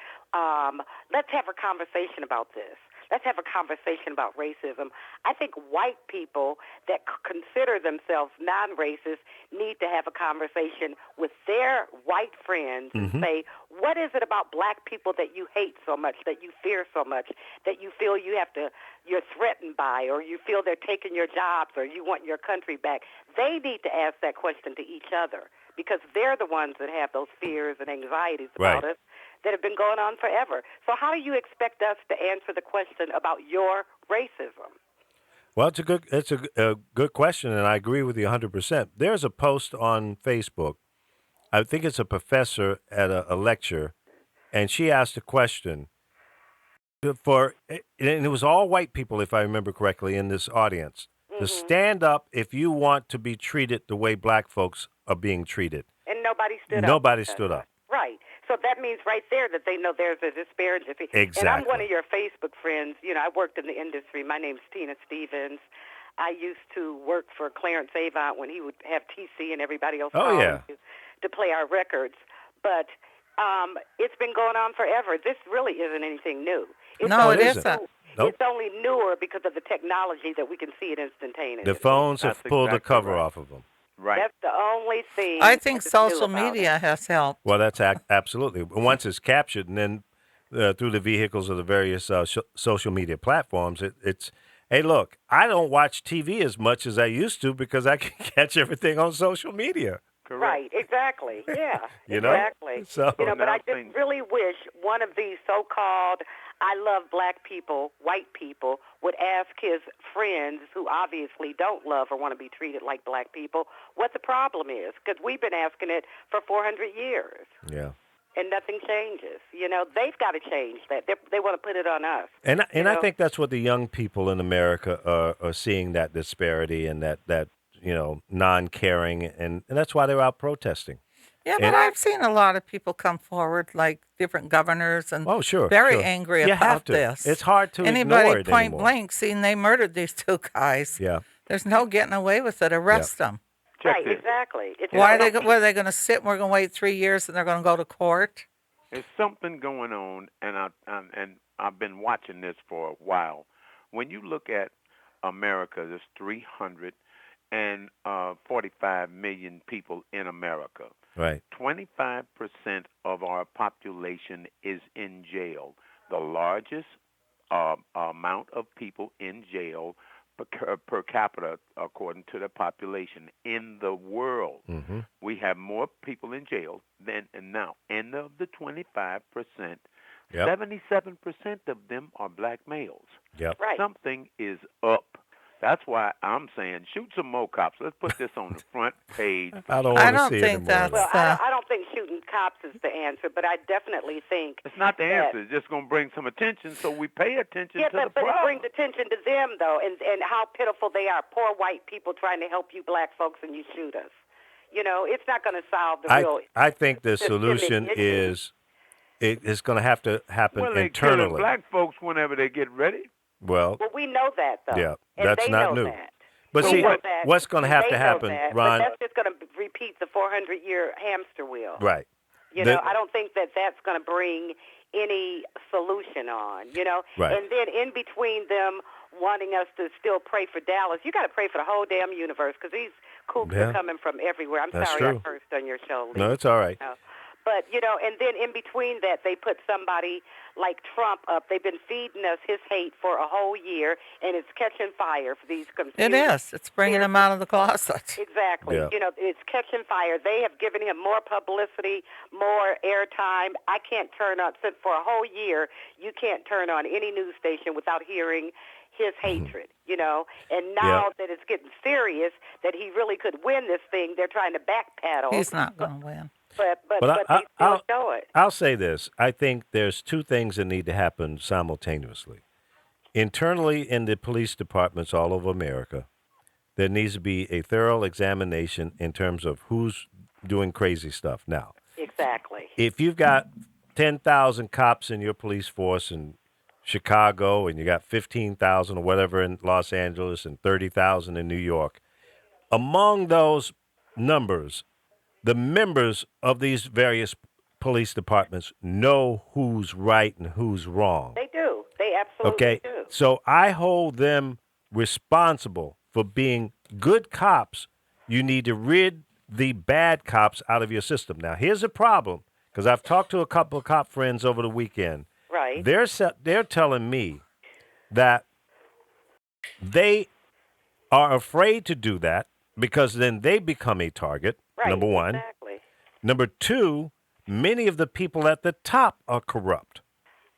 let's have a conversation about this. Let's have a conversation about racism. I think white people that consider themselves non-racist need to have a conversation with their white friends and say, what is it about black people that you hate so much, that you fear so much, that you feel you're threatened by, or you feel they're taking your jobs, or you want your country back? They need to ask that question to each other, because they're the ones that have those fears and anxieties about us that have been going on forever. So how do you expect us to answer the question about your racism? Well, it's a good question, and I agree with you 100%. There's a post on Facebook. I think it's a professor at a lecture, and she asked a question and it was all white people, if I remember correctly, in this audience, to stand up if you want to be treated the way black folks are being treated. And nobody stood up. Nobody stood up. Right. So that means right there that they know there's a disparity. Exactly. And I'm one of your Facebook friends. I worked in the industry. My name's Tina Stevens. I used to work for Clarence Avant when he would have TC and everybody else to play our records. But it's been going on forever. This really isn't anything new. It isn't. Nope. It's only newer because of the technology that we can see it instantaneously. The phones have pulled the cover off of them. Right. That's the only thing. I think social media has helped. Well, that's absolutely. Once it's captured, and then through the vehicles of the various social media platforms, it's. Hey, look, I don't watch TV as much as I used to because I can catch everything on social media. Correct. Right, exactly. Yeah, You know? exactly. So but I just really wish one of these so-called I love black people, white people, would ask his friends who obviously don't love or want to be treated like black people what the problem is, because we've been asking it for 400 years. Yeah. And nothing changes. They've got to change that. They want to put it on us. And I think that's what the young people in America are seeing, that disparity and that non-caring, and that's why they're out protesting. Yeah, but I've seen a lot of people come forward, like different governors, and very angry you about this. It's hard to Anybody ignore it point anymore. blank seen they murdered these two guys. Yeah. There's no getting away with it. Arrest them. Right, exactly. Why are they going to sit and we're going to wait 3 years and they're going to go to court? There's something going on, and I've been watching this for a while. When you look at America, there's 345 million people in America. Right. 25% of our population is in jail. The largest amount of people in jail per capita, according to the population in the world. Mm-hmm. We have more people in jail than now. And of the 25%, 77% of them are black males. Yep. Right. Something is up. That's why I'm saying shoot some more cops. Let's put this on the front page. I don't I want to don't see think it that's- anymore. Well, I don't think shooting cops is the answer, but I definitely think It's not the that- answer. It's just going to bring some attention, so we pay attention Yeah, to the but it problem. brings attention to them, though, and how pitiful they are. Poor white people trying to help you black folks, and you shoot us. You know, it's not going to solve the real. I think the systemic solution issue. is it's going to have to happen Well, they're killing internally. black folks whenever they get ready. Well, Well, we know that, though. yeah, and that's they not know new. That. But We see, know that. what's going to have They to know happen, that, Ron? But that's just going to repeat the 400-year hamster wheel. Right. You know, I don't think that that's going to bring any solution on, you know. Right. And then in between them wanting us to still pray for Dallas, you got to pray for the whole damn universe because these kooks Yeah. are coming from everywhere. I'm That's sorry true. I cursed on your show, Lee. No, it's all right. You know. But, you know, and then in between that, they put somebody like Trump up. They've been feeding us his hate for a whole year, and it's catching fire for these confused. It is. It's bringing them out of the closet. Exactly. Yeah. You know, it's catching fire. They have given him more publicity, more airtime. I can't turn on, since for a whole year, you can't turn on any news station without hearing his hatred, you know. And now that it's getting serious, that he really could win this thing, they're trying to backpedal. He's not going to win. But I- they still show it. I'll say this. I think there's two things that need to happen simultaneously. Internally in the police departments all over America, there needs to be a thorough examination in terms of who's doing crazy stuff. Now, Exactly. if you've got 10,000 cops in your police force in Chicago and you got 15,000 or whatever in Los Angeles and 30,000 in New York, among those numbers, the members of these various police departments know who's right and who's wrong. They do. They absolutely Okay? do. So I hold them responsible for being good cops. You need to rid the bad cops out of your system. Now, here's a problem, because I've talked to a couple of cop friends over the weekend. Right. They're telling me that they are afraid to do that because then they become a target, Right. number one. Exactly. Number two, many of the people at the top are corrupt.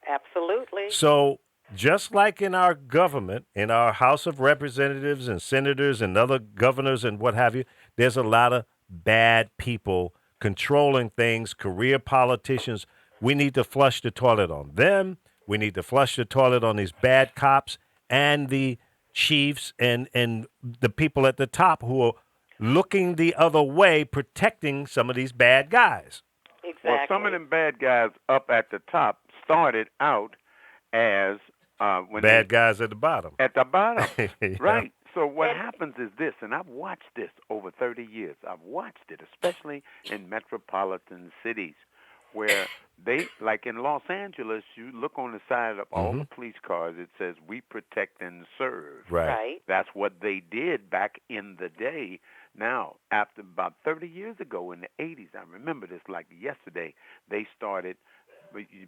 Absolutely. So just like in our government, in our House of Representatives and senators and other governors and what have you, there's a lot of bad people controlling things, career politicians. We need to flush the toilet on them. We need to flush the toilet on these bad cops and the chiefs and the people at the top who are looking the other way, protecting some of these bad guys. Exactly. Well, some of them bad guys up at the top started out as when Bad guys at the bottom. at the bottom, Yeah. right? So what happens is this, and I've watched this over 30 years. I've watched it, especially in metropolitan cities, where they, like in Los Angeles, you look on the side of all the police cars, it says, "We protect and serve." Right. That's what they did back in the day. Now, after about 30 years ago in the 80s, I remember this like yesterday, they started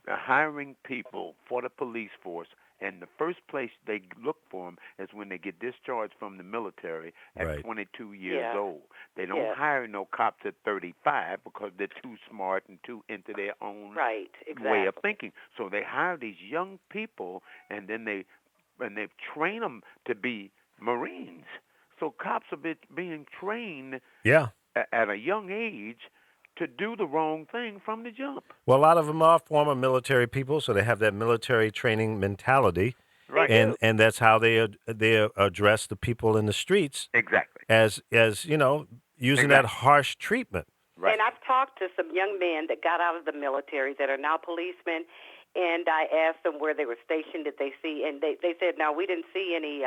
hiring people for the police force, and the first place they look for them is when they get discharged from the military at Right. 22 years Yeah. old. They don't Yeah. hire no cops at 35 because they're too smart and too into their own Right. Exactly. way of thinking. So they hire these young people, and then they train them to be Marines. So cops are being trained Yeah. at a young age to do the wrong thing from the jump. Well, a lot of them are former military people, so they have that military training mentality, Right. and that's how they address the people in the streets Exactly. as you know, using that harsh treatment. Right. And I've talked to some young men that got out of the military that are now policemen, and I asked them where they were stationed, did they see, and they said, no, we didn't see any,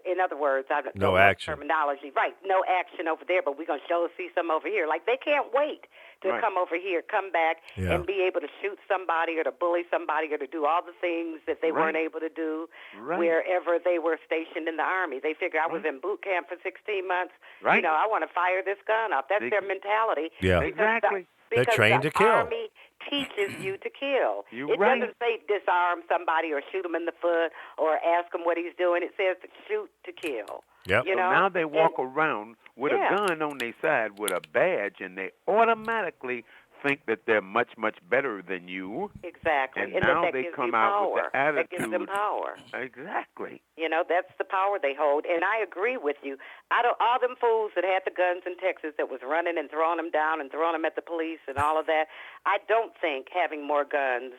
in other words, I don't No know action. terminology. Right, no action over there, but we're going to show see some over here. Like, they can't wait to Right. come over here, come back, Yeah. and be able to shoot somebody or to bully somebody or to do all the things that they Right. weren't able to do Right. wherever they were stationed in the Army. They figure I was in boot camp for 16 months. Right. You know, I want to fire this gun up. That's their mentality. Yeah. Because Exactly. They're because trained the to kill. Army teaches you to kill. You're It right. doesn't say disarm somebody or shoot him in the foot or ask him what he's doing. It says shoot to kill. Yep. You So know? now they walk And- around with Yeah. a gun on their side with a badge, and they automatically think that they're much, much better than you. Exactly. And that now that they gives come you out power. with the attitude. That gives them power. Exactly. You know, that's the power they hold. And I agree with you. All them fools that had the guns in Texas that was running and throwing them down and throwing them at the police and all of that, I don't think having more guns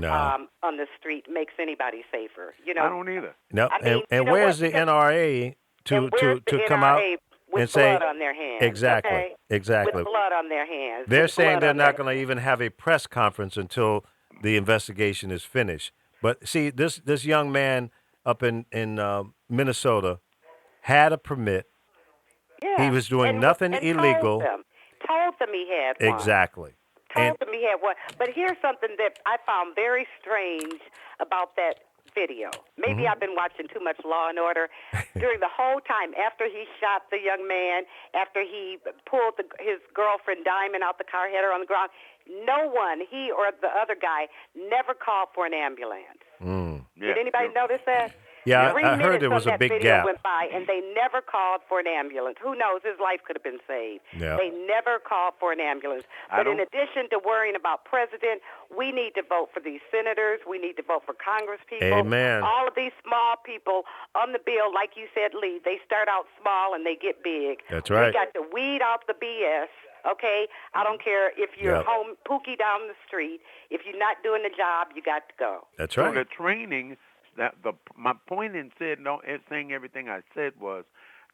on the street makes anybody safer. You know, I don't either. No, I mean, and you know where's what? the NRA to come out with and say blood on their hands? exactly, Okay? exactly? With blood on their hands. They're With saying blood they're on not their going to even have a press conference until the investigation is finished. But see, this young man up in Minnesota had a permit. Yeah. He was doing and nothing illegal. Told them he had one. Exactly. Told them he had one. But here's something that I found very strange about that video. Maybe I've been watching too much Law and Order. During the whole time, after he shot the young man, after he pulled his girlfriend Diamond out the car, hit her on the ground, no one, he or the other guy, never called for an ambulance. Did anybody notice that? Yeah, 3 I heard there minutes was of a big that video gap. went by, and they never called for an ambulance. Who knows? His life could have been saved. Yeah. They never called for an ambulance. But in addition to worrying about president, we need to vote for these senators. We need to vote for Congress people. Amen. All of these small people on the bill, like you said, Lee, they start out small and they get big. That's right. We got to weed out the BS. Okay, I don't care if you're home pookie down the street. If you're not doing the job, you got to go. That's right. So the training, my point in saying everything I said was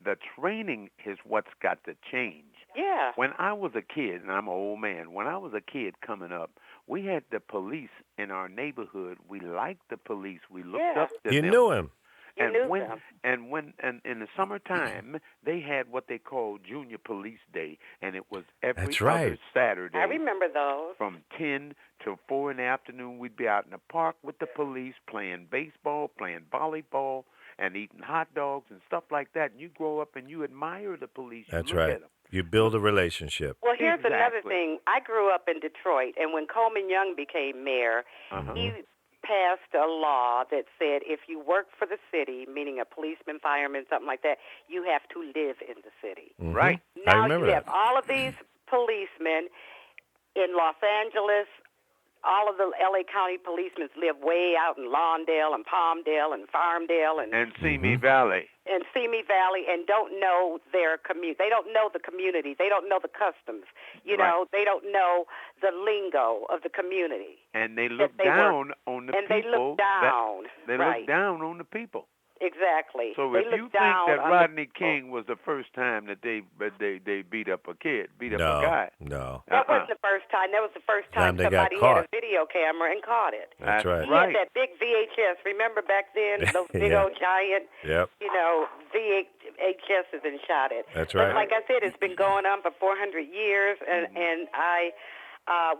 the training is what's got to change. Yeah. When I was a kid, and I'm an old man, when I was a kid coming up, we had the police in our neighborhood. We liked the police. We looked up to them. You knew him. And in the summertime, they had what they called Junior Police Day, and it was every other Saturday. I remember those. From 10 to 4 in the afternoon, we'd be out in the park with the police playing baseball, playing volleyball, and eating hot dogs and stuff like that. And you grow up and you admire the police. That's you look right. At them. You build a relationship. Well, here's another thing. I grew up in Detroit, and when Coleman Young became mayor, he passed a law that said if you work for the city, meaning a policeman, fireman, something like that, you have to live in the city. Right. Now I remember you that. have all of these policemen in Los Angeles. All of the L.A. County policemen live way out in Lawndale and Palmdale and Farmdale and Simi Valley. And Simi Valley, and don't know their community. They don't know the community. They don't know the customs. You know, they don't know the lingo of the community. And they look down on the people. And they look down. They look down on the people. Exactly. So they if you think that Rodney King was the first time that they beat up a guy. No. That wasn't the first time. That was the first time they got somebody caught. had a video camera and caught it. That's right. He had that big VHS. Remember back then, those big old giant, VHSs and shot it. That's right. But like I said, it's been going on for 400 years, and I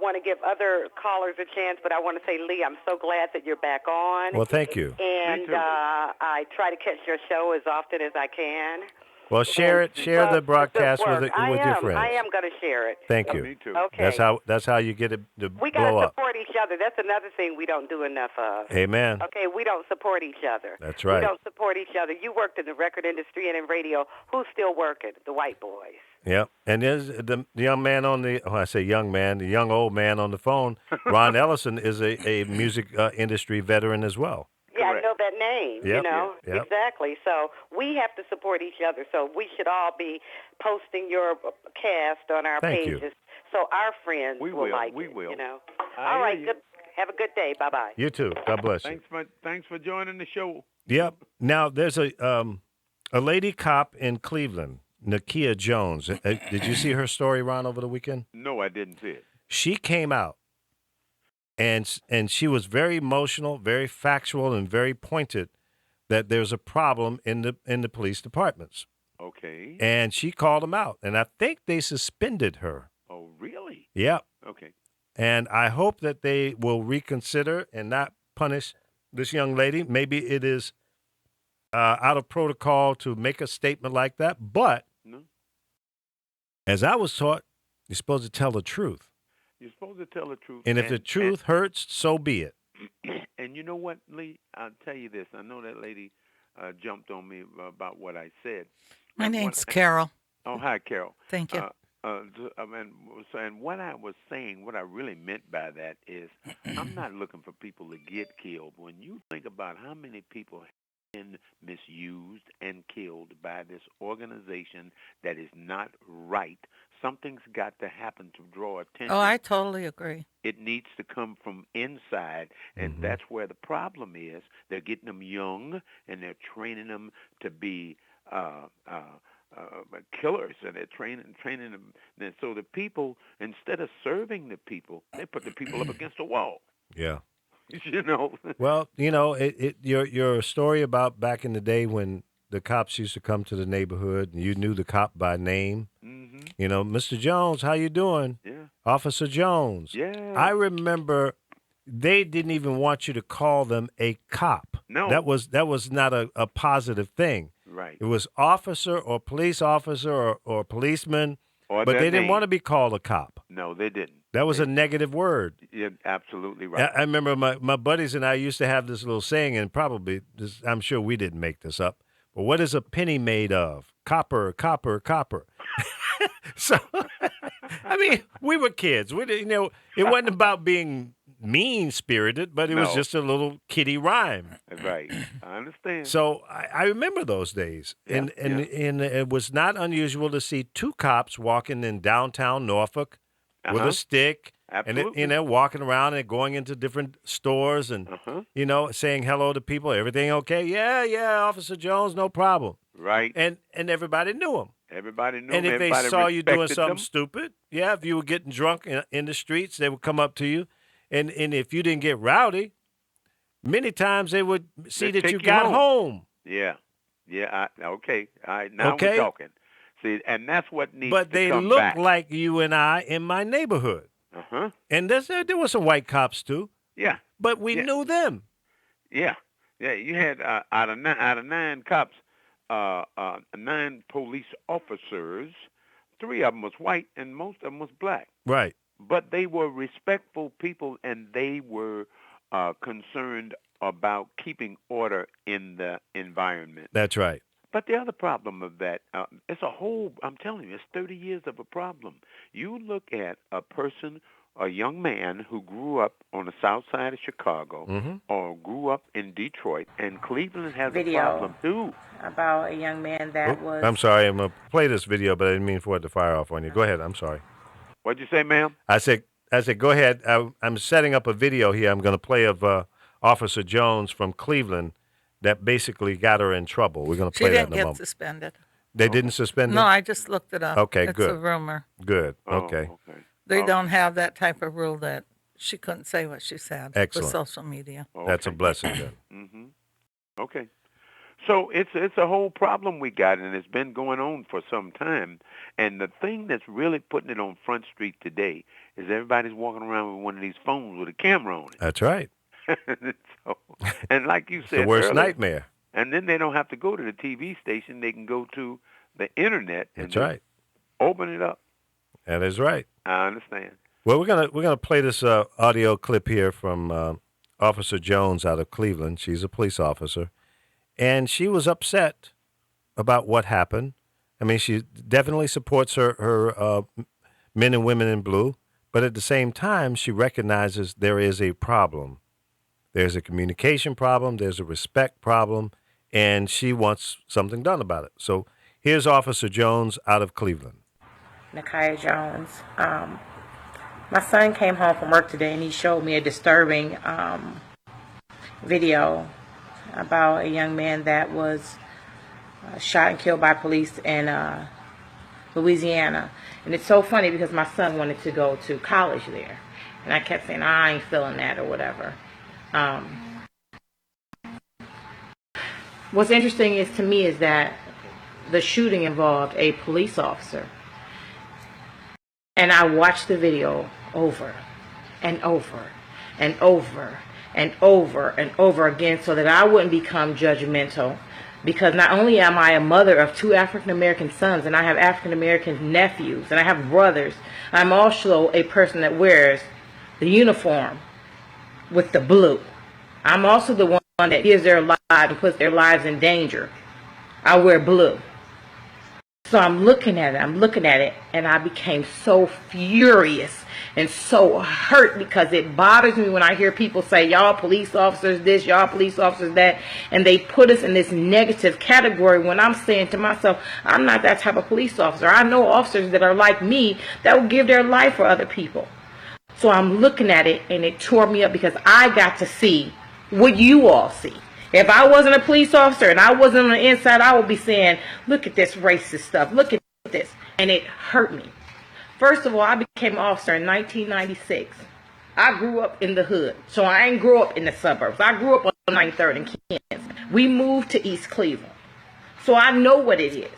want to give other callers a chance, but I want to say, Lee, I'm so glad that you're back on. Well, thank you. And I try to catch your show as often as I can. Well, share the broadcast with your friends. I am going to share it. Thank you. Me too. Okay. That's how you get it to we blow got to up. support each other. That's another thing we don't do enough of. Amen. Okay, we don't support each other. That's right. We don't support each other. You worked in the record industry and in radio. Who's still working? The white boys. Yep. And there's the young man I say young man, the young old man on the phone, Ron Ellison, is a music industry veteran as well. Yeah, I know that name, Yep. Yep. Exactly. So we have to support each other. So we should all be posting your cast on our Thank you. pages so our friends will like we it. will. You know. I All hear right. you. Good. Have a good day. Bye-bye. You too. God bless you. Thanks for joining the show. Yep. Now there's a lady cop in Cleveland, Nakia Jones. Did you see her story, Ron, over the weekend? No, I didn't see it. She came out, and she was very emotional, very factual, and very pointed that there's a problem in the police departments. Okay. And she called them out, and I think they suspended her. Oh, really? Yep. Okay. And I hope that they will reconsider and not punish this young lady. Maybe it is out of protocol to make a statement like that, but as I was taught, you're supposed to tell the truth. You're supposed to tell the truth. And if the truth hurts, so be it. And you know what, Lee? I'll tell you this. I know that lady jumped on me about what I said. My name's Carol. Oh, hi, Carol. Thank you. and what I was saying, what I really meant by that is, I'm not looking for people to get killed. When you think about how many people have been misused and killed by this organization that is not right, something's got to happen to draw attention. Oh, I totally agree. It needs to come from inside, and that's where the problem is. They're getting them young, and they're training them to be killers, and they're training them. And so the people, instead of serving the people, they put the people up against a wall. Yeah. You know. Well, your story about back in the day when the cops used to come to the neighborhood and you knew the cop by name. Mm-hmm. You know, Mr. Jones, how you doing? Yeah. Officer Jones. Yeah. I remember they didn't even want you to call them a cop. No. That was not a positive thing. Right. It was officer or police officer or policeman, Or but their they didn't name. want to be called a cop. No, they didn't. That was a negative word. You're absolutely right. I remember my buddies and I used to have this little saying, and probably I'm sure we didn't make this up. But what is a penny made of? Copper, copper, copper. So, I mean, we were kids. It wasn't about being mean-spirited, but it was No. just a little kiddie rhyme. Right. I understand. So I remember those days, and it was not unusual to see two cops walking in downtown Norfolk with a stick, Absolutely. and walking around and going into different stores and saying hello to people. Everything okay? Yeah, Officer Jones, no problem. Right. And everybody knew him. Everybody knew And them. if they Everybody saw you doing respected something them. stupid, if you were getting drunk in the streets, they would come up to you. And if you didn't get rowdy, many times they would see They'd that you take got home. home. Yeah. Okay. All right. Now Okay. we're talking. See, and that's what needs But to they come look back. like you and I in my neighborhood. Uh-huh. And there were some white cops too, Yeah. but we Yeah. knew them. Yeah. Yeah. You had out of nine cops, 9 police officers, 3 of them was white and most of them was black. Right. But they were respectful people, and they were concerned about keeping order in the environment. That's right. But the other problem of that, it's I'm telling you, it's 30 years of a problem. You look at a young man who grew up on the south side of Chicago or grew up in Detroit, and Cleveland has a problem too. About a young man that was... I'm sorry. I'm going to play this video, but I didn't mean for it to fire off on you. Go ahead. I'm sorry. What'd you say, ma'am? I said, go ahead. I'm setting up a video here. I'm going to play of Officer Jones from Cleveland that basically got her in trouble. We're going to She play that didn't in a get moment. suspended. They didn't suspend her? No, I just looked it up. Okay, it's good. a rumor. Good. Oh, Okay. They don't have that type of rule that she couldn't say what she said Excellent. with social media. That's a blessing then. Mm-hmm. Okay. So it's a whole problem we got, and it's been going on for some time. And the thing that's really putting it on Front Street today is everybody's walking around with one of these phones with a camera on it. That's right. And like you It's said the worst earlier, nightmare. And then they don't have to go to the TV station. They can go to the internet and That's right. open it up. That is right. I understand. Well, we're gonna play this audio clip here from Officer Jones out of Cleveland. She's a police officer, and she was upset about what happened. I mean, she definitely supports her men and women in blue, but at the same time, she recognizes there is a problem. There's a communication problem. There's a respect problem, and she wants something done about it. So here's Officer Jones out of Cleveland. Nakia Jones. My son came home from work today and he showed me a disturbing video about a young man that was shot and killed by police in Louisiana. And it's so funny because my son wanted to go to college there. And I kept saying, I ain't feeling that or whatever. What's interesting to me is that the shooting involved a police officer. And I watched the video over and over and over and over and over again so that I wouldn't become judgmental. Because not only am I a mother of 2 African-American sons, and I have African-American nephews, and I have brothers, I'm also a person that wears the uniform with the blue. I'm also the one that gives their lives and puts their lives in danger. I wear blue. So I'm looking at it, and I became so furious and so hurt because it bothers me when I hear people say, y'all police officers this, y'all police officers that, and they put us in this negative category when I'm saying to myself, I'm not that type of police officer. I know officers that are like me that will give their life for other people. So I'm looking at it, and it tore me up because I got to see what you all see. If I wasn't a police officer and I wasn't on the inside, I would be saying, look at this racist stuff. Look at this. And it hurt me. First of all, I became an officer in 1996. I grew up in the hood. So I ain't grew up in the suburbs. I grew up on 93rd and Kansas. We moved to East Cleveland. So I know what it is.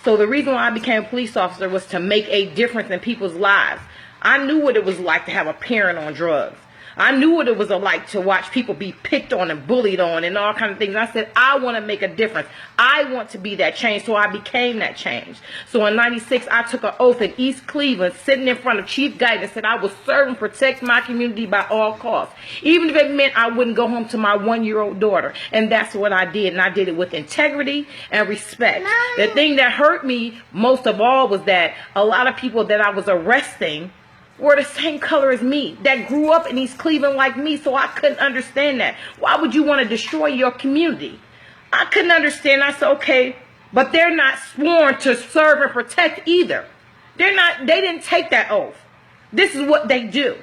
So the reason why I became a police officer was to make a difference in people's lives. I knew what it was like to have a parent on drugs. I knew what it was like to watch people be picked on and bullied on and all kinds of things. And I said, I want to make a difference. I want to be that change. So I became that change. So in 96, I took an oath in East Cleveland, sitting in front of Chief Guyton, and said I would serve and protect my community by all costs. Even if it meant I wouldn't go home to my 1-year-old daughter. And that's what I did. And I did it with integrity and respect. The thing that hurt me most of all was that a lot of people that I was arresting were the same color as me, that grew up in East Cleveland like me, so I couldn't understand that. Why would you want to destroy your community? I couldn't understand. I said, okay, but they're not sworn to serve and protect either. They didn't take that oath. This is what they do.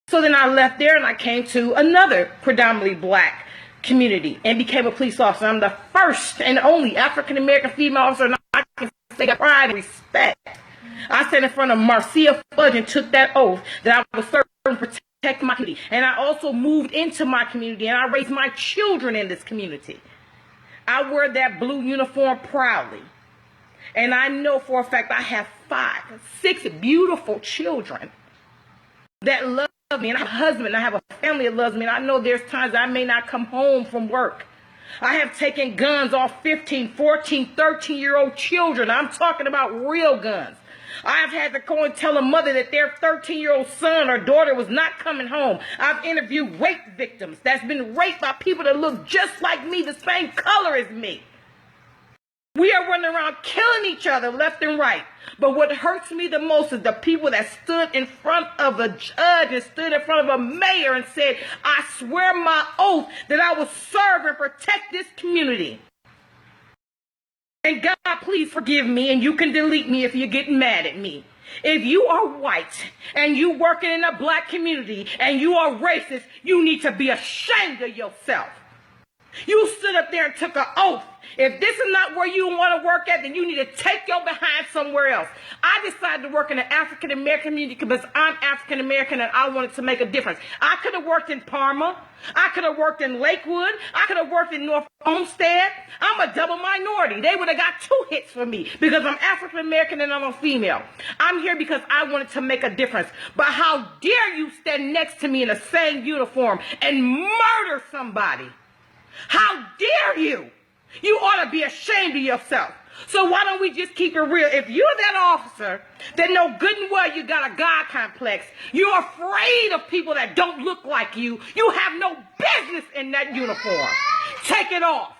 So then I left there and I came to another predominantly black community and became a police officer. I'm the first and only African-American female officer, and I can say that pride and respect. I sat in front of Marcia Fudge and took that oath that I would serve and protect my community. And I also moved into my community, and I raised my children in this community. I wear that blue uniform proudly. And I know for a fact I have 6 beautiful children that love me. And I have a husband, I have a family that loves me. And I know there's times I may not come home from work. I have taken guns off 15, 14, 13-year-old children. I'm talking about real guns. I've had to go and tell a mother that their 13-year-old son or daughter was not coming home. I've interviewed rape victims that's been raped by people that look just like me, the same color as me. We are running around killing each other left and right. But what hurts me the most is the people that stood in front of a judge and stood in front of a mayor and said, I swear my oath that I will serve and protect this community. And God, please forgive me, and you can delete me if you're getting mad at me. If you are white and you working in a black community and you are racist, you need to be ashamed of yourself. You stood up there and took an oath. If this is not where you want to work at, then you need to take your behind somewhere else. I decided to work in the African-American community because I'm African-American and I wanted to make a difference. I could have worked in Parma. I could have worked in Lakewood. I could have worked in North Olmsted. I'm a double minority. They would have got 2 hits for me because I'm African-American and I'm a female. I'm here because I wanted to make a difference. But how dare you stand next to me in the same uniform and murder somebody? How dare you? You ought to be ashamed of yourself. So why don't we just keep it real? If you're that officer that know good and well you got a God complex, you're afraid of people that don't look like you, you have no business in that uniform. Take it off.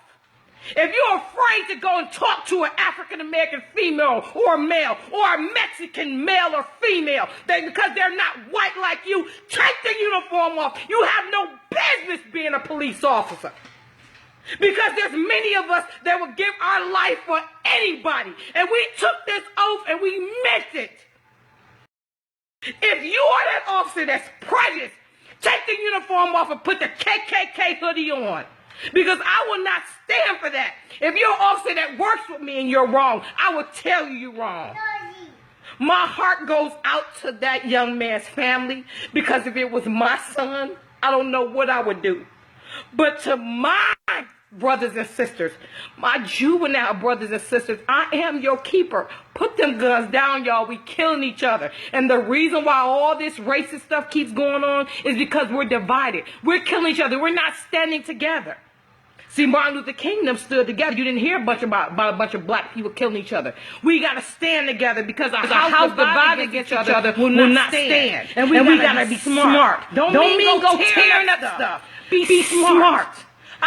If you're afraid to go and talk to an African-American female or male or a Mexican male or female because they're not white like you, take the uniform off. You have no business being a police officer. Because there's many of us that will give our life for anybody. And we took this oath and we meant it. If you are that officer that's prejudiced, take the uniform off and put the KKK hoodie on. Because I will not stand for that. If you're an officer that works with me and you're wrong, I will tell you you're wrong. My heart goes out to that young man's family because if it was my son, I don't know what I would do. But to my brothers and sisters, my juvenile brothers and sisters, I am your keeper. Put them guns down, y'all. We killing each other. And the reason why all this racist stuff keeps going on is because we're divided. We're killing each other. We're not standing together. See, Martin Luther King them stood together. You didn't hear about a bunch of black people killing each other. We got to stand together because our house divided against each other will not stand. And we got to be smart. Don't mean go tearing up stuff. Be smart.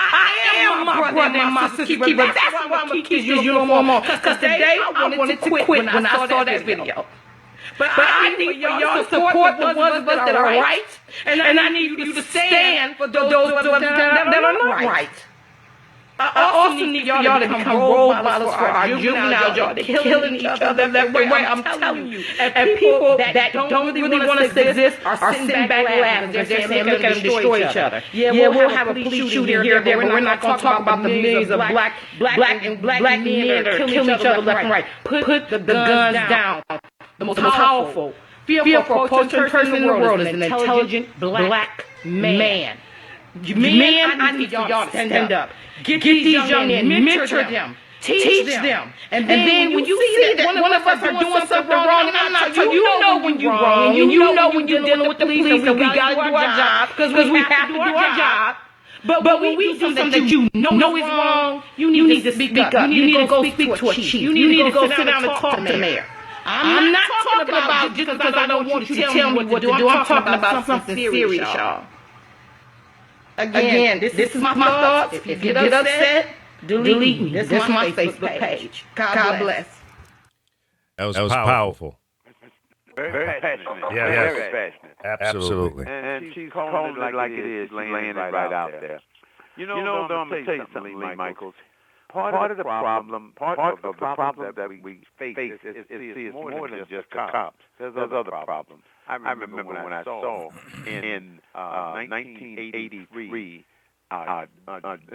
I am my brother and my sister keeper. That's why I'm going to keep this uniform on. Because today I wanted to quit when I saw that video. But I need for y'all to support the ones of us that are right. And I need you to stand for those of us that are not right. I also need for y'all to become role models for our juveniles. Y'all killing each other left and right. I'm telling you. And people that don't really want us to exist are sitting back laughing. They're saying, look at them destroy each other. Yeah, we'll have a police shooting here, there, but we're not going to talk about the millions of black men that are killing each other left and right. Put the guns down. The most powerful, fearful, potent person in the world is an intelligent black man. Men, I need y'all to stand up. Get these young men, mentor them, teach them. And then when you see that one of us are doing something wrong, and I'm not telling you, know when you're wrong, and you know when you're dealing with the police, and we got to do our job, because we have to do our job. But when we do something that you know is wrong, you need to speak up. You need to go speak to a chief. You need to go sit down and talk to the mayor. I'm not talking about just because I don't want you to tell me what to do. I'm talking about something serious, y'all. Again, this is my thoughts. If you get upset, delete me. This is my Facebook page. God bless. That was powerful. Very passionate. Yeah, very passionate. Absolutely. And she's calling it like it is, laying it right out there. You know, I'm going to tell you something, Lee Michaels. Part of the problem that we face is more than just cops. There's other problems. I remember when I saw in 1983,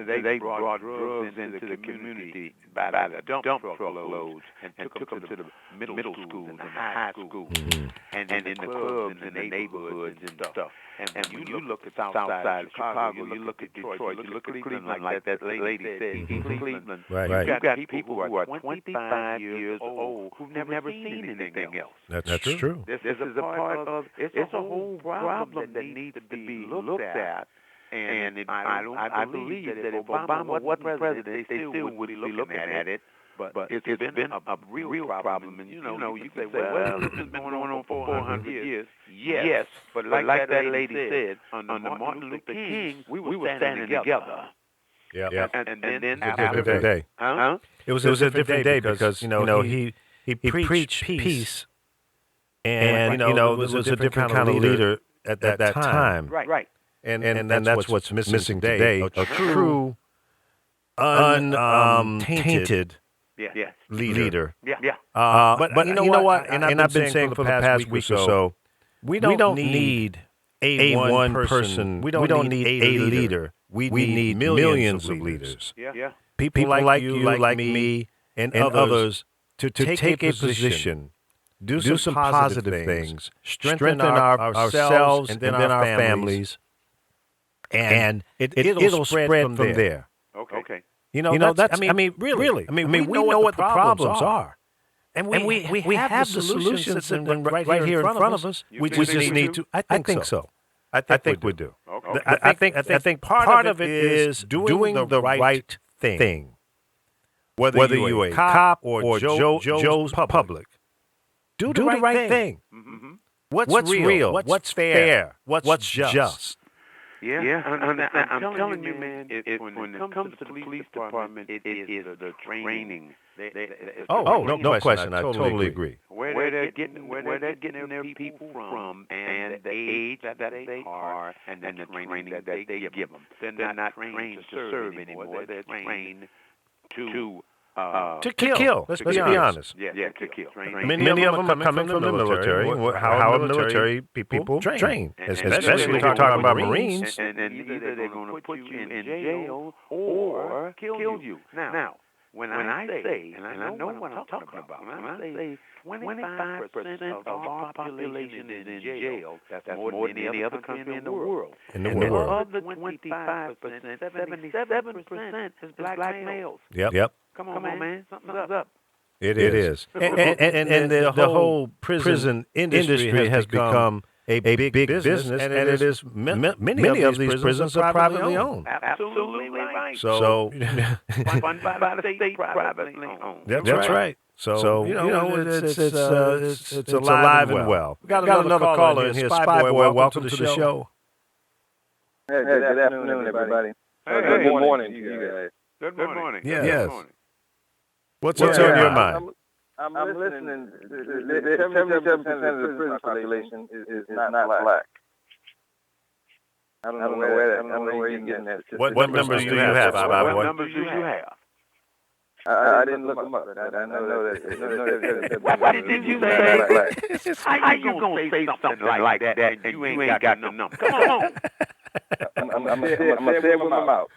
they brought drugs into the community by the dump truck loads and took them to the middle schools and the high schools and in the clubs and the neighborhoods and stuff. And when you look at south side of Chicago, you look at Detroit, you look at Cleveland, like that lady said, in Cleveland, you've got people who are 25 years old who've never seen anything else. That's true. This is a part of, it's a whole problem that needs to be looked at. And I believe that if Obama wasn't president, they still would be looking at it. But it's been a real problem. And, you can say, well, it's been going on for 400 years. Yes, but like that lady said, under Martin Luther King, we were standing together. Yeah. And then it was a different day. Huh? It was a different day because he preached peace, and it was a different kind of leader at that time. Right. And that's what's missing today. A true, untainted leader. Yeah. But you know what? And I've been saying for the past week or so, we don't need a one person. We don't need a leader. We need millions of leaders. Yeah. People like you, like me, and others to take a position, do some positive things, strengthen ourselves and then our families. And it'll spread from there. Okay. That's really. We know what the problems are. And we have the solutions right here in front of us. We just need to. I think so. I think we do. Okay. I think part of it is doing the right thing. Whether you're a cop or Joe's public. Do the right thing. Mm-hmm. What's real? What's fair? What's just? Yeah. I'm telling you, man, when it comes to the police department, it is the training. No question. I totally agree. Where they're getting their people from, and the age that they are, and the training that they give them. They're not trained to serve anymore. They're trained to kill. Let's be honest. Yeah, to kill. Many of them are coming from the military. How military people train, especially if you're talking about Marines. And either they're going to put you in jail or kill you. Now, when I say, and I know what I'm talking about, when I say 25% of our population is in jail, that's more than any other country in the world. And of the 25%, 77% is black males. Yep. Come on, man. Something's up. It is. And the whole prison industry has become a big business, and it is many of these prisons are privately owned. Absolutely right. So Funded by the state, privately owned. That's right. So it's alive and well. We got another caller in here. Spy Boy, welcome to the show. Hey, good afternoon, everybody. Good morning to you guys. Good morning. Yes. Good morning. What's on your mind? I'm listening. 77% of the prison population is not black. I don't know where you're getting that. What numbers do you have, Spy What Boy? numbers do you have? I didn't look them up, but I know that. What did you say? How you gonna say something like that and you ain't got the number? Come on. I'm gonna say it with my mouth.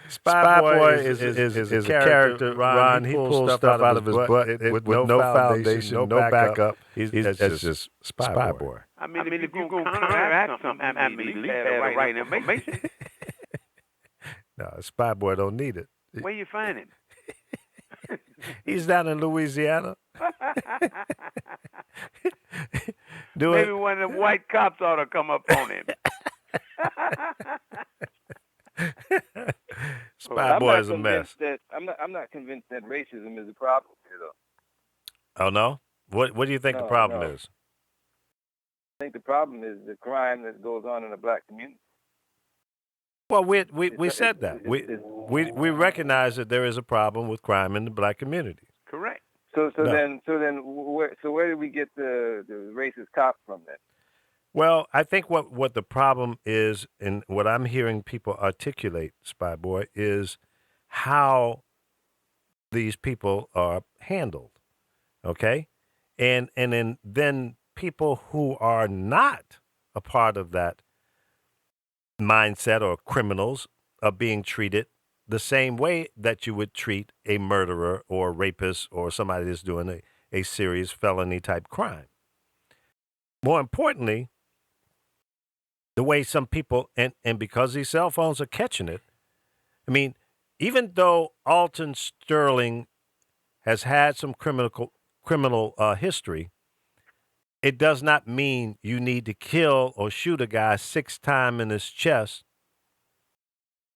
Spy Boy is a character. Ron, he pulls stuff out of his butt with no foundation, no backup. That's just Spy Boy. I mean, if you're gonna counteract something, I mean, at least have the right information. No, Spy Boy don't need it. Where you find him? He's down in Louisiana. Maybe one of the white cops ought to come up on him. Spy Boy is a mess. I'm not convinced that racism is a problem here, though. Oh no? What do you think the problem is? I think the problem is the crime that goes on in the black community. Well, we said that. We recognize that there is a problem with crime in the black community. Correct. So where did we get the racist cop from then? Well, I think what the problem is, and what I'm hearing people articulate, Spy Boy, is how these people are handled. Okay? And then people who are not a part of that mindset or criminals are being treated the same way that you would treat a murderer or a rapist or somebody that's doing a serious felony type crime. More importantly, the way some people, and because these cell phones are catching it, I mean, even though Alton Sterling has had some criminal history, it does not mean you need to kill or shoot a guy 6 times in his chest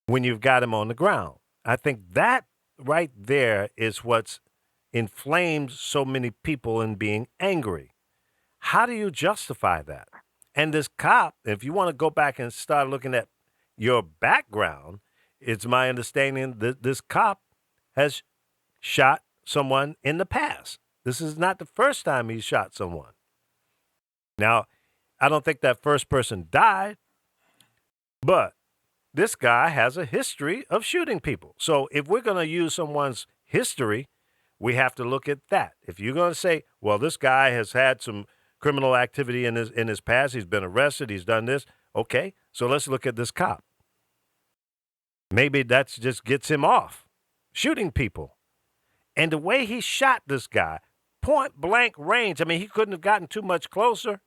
when you've got him on the ground. I think that right there is what's inflamed so many people in being angry. How do you justify that? And this cop, if you want to go back and start looking at your background, it's my understanding that this cop has shot someone in the past. This is not the first time he shot someone. Now, I don't think that first person died, but this guy has a history of shooting people. So if we're going to use someone's history, we have to look at that. If you're going to say, well, this guy has had some criminal activity in his past, he's been arrested, he's done this, okay, so let's look at this cop. Maybe that just gets him off shooting people. And the way he shot this guy, point blank range, I mean, he couldn't have gotten too much closer.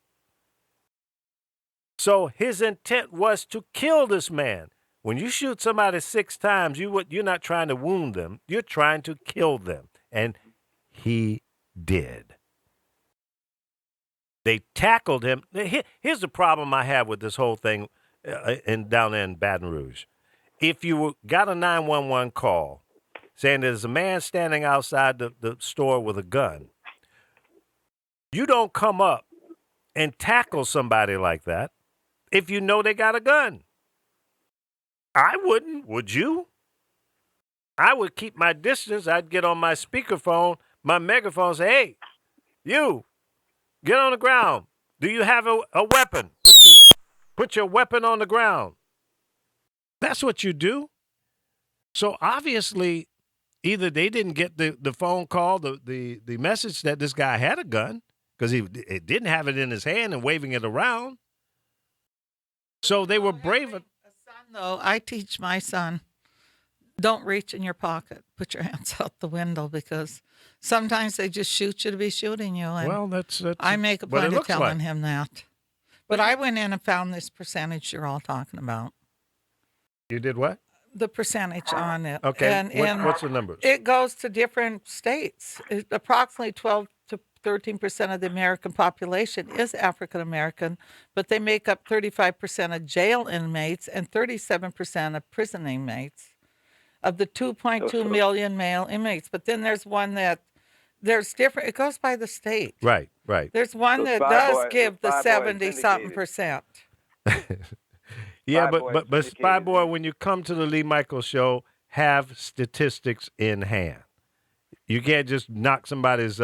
So his intent was to kill this man. When you shoot somebody 6 times, you're not trying to wound them. You're trying to kill them. And he did. They tackled him. Here's the problem I have with this whole thing down there in Baton Rouge. If you got a 911 call saying there's a man standing outside the store with a gun, you don't come up and tackle somebody like that if you know they got a gun. I wouldn't, would you? I would keep my distance. I'd get on my speakerphone, my megaphone, and say, hey, you, get on the ground. Do you have a weapon? Put your weapon on the ground. That's what you do. So obviously, either they didn't get the phone call, the message that this guy had a gun, because he didn't have it in his hand and waving it around. So they were brave. Though I teach my son, don't reach in your pocket. Put your hands out the window, because sometimes they just shoot you to be shooting you. And well, that's I make a point of telling him that. But I went in and found this percentage you're all talking about. You did what? The percentage on it. Okay. And what's the numbers? It goes to different states. Approximately 12 to 13% of the American population is African American, but they make up 35% of jail inmates and 37% of prison inmates of the 2.2 million male inmates. But then there's one that there's different. It goes by the state. Right, right. There's one that does give the 70-something percent. Yeah, Spy Boy but has Spy indicated Boy, that- when you come to the Lee Michaels show, have statistics in hand. You can't just knock somebody's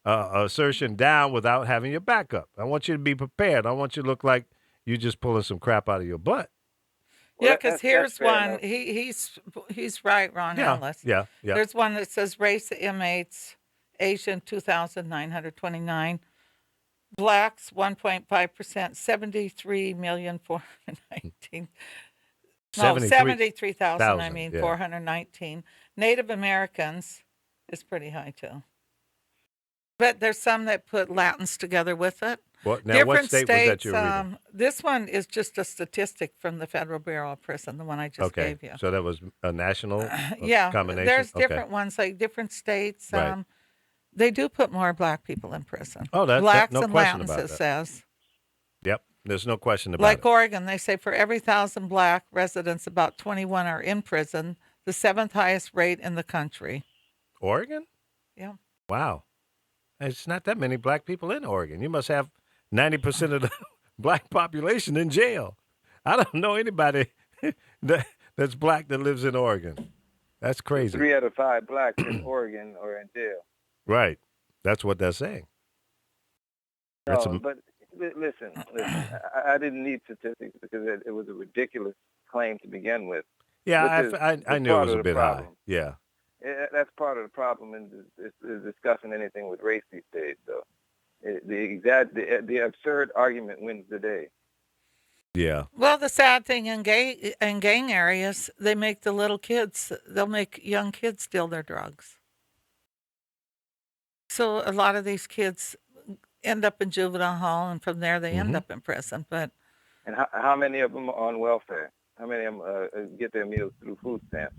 assertion down without having your backup. I want you to be prepared. I want you to look like you just pulling some crap out of your butt. Well, Yeah, because that's here's fair one. enough. He's right, Ron Ellis. Yeah. There's one that says race inmates, Asian 2,929, blacks 1.5%, 73,419. No, 73,000. I mean, 419. Native Americans is pretty high too. But there's some that put Latins together with it. What Different state was that you're reading? This one is just a statistic from the Federal Bureau of Prison, the one I just gave you. So that was a national Yeah, combination? there's different ones, like different states. Right. They do put more black people in prison. Oh, that's Blacks no and question Latins, about it that. says. Yep, there's no question about Like it. Oregon, they say for every 1,000 black residents, about 21 are in prison, the seventh highest rate in the country. Oregon? Yeah. Wow. It's not that many black people in Oregon. You must have 90% of the black population in jail. I don't know anybody that's black that lives in Oregon. That's crazy. 3 out of 5 blacks in Oregon are in jail. Right. That's what they're saying. But listen. I didn't need statistics because it was a ridiculous claim to begin with. Yeah, I knew it was a bit high. Yeah. That's part of the problem in discussing anything with race these days, though. The absurd argument wins the day. Yeah. Well, the sad thing in gang areas, they make the little kids, they'll make young kids steal their drugs. So a lot of these kids end up in juvenile hall, and from there they end up in prison. But and how many of them are on welfare? How many of them get their meals through food stamps?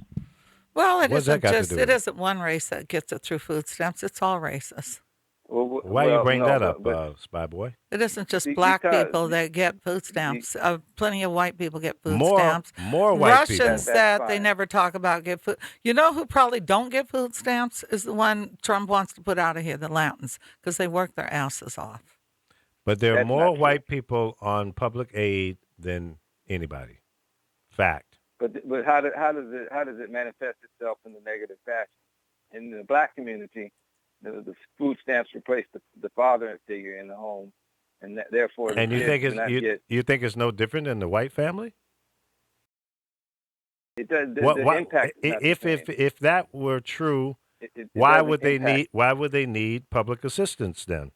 Well, it isn't one race that gets it through food stamps. It's all races. Why you bring that up, Spy Boy? It isn't just black people that get food stamps. Plenty of white people get food stamps. More white people. Russians that they never talk about get food. You know who probably don't get food stamps is the one Trump wants to put out of here, the Latins, because they work their asses off. But there are more white people on public aid than anybody. Fact. But how does it manifest itself in the negative fashion? In the black community, the food stamps replace the father figure in the home, and therefore. And you think it's no different in the white family? It does. The impact. If that were true, why would they need public assistance then?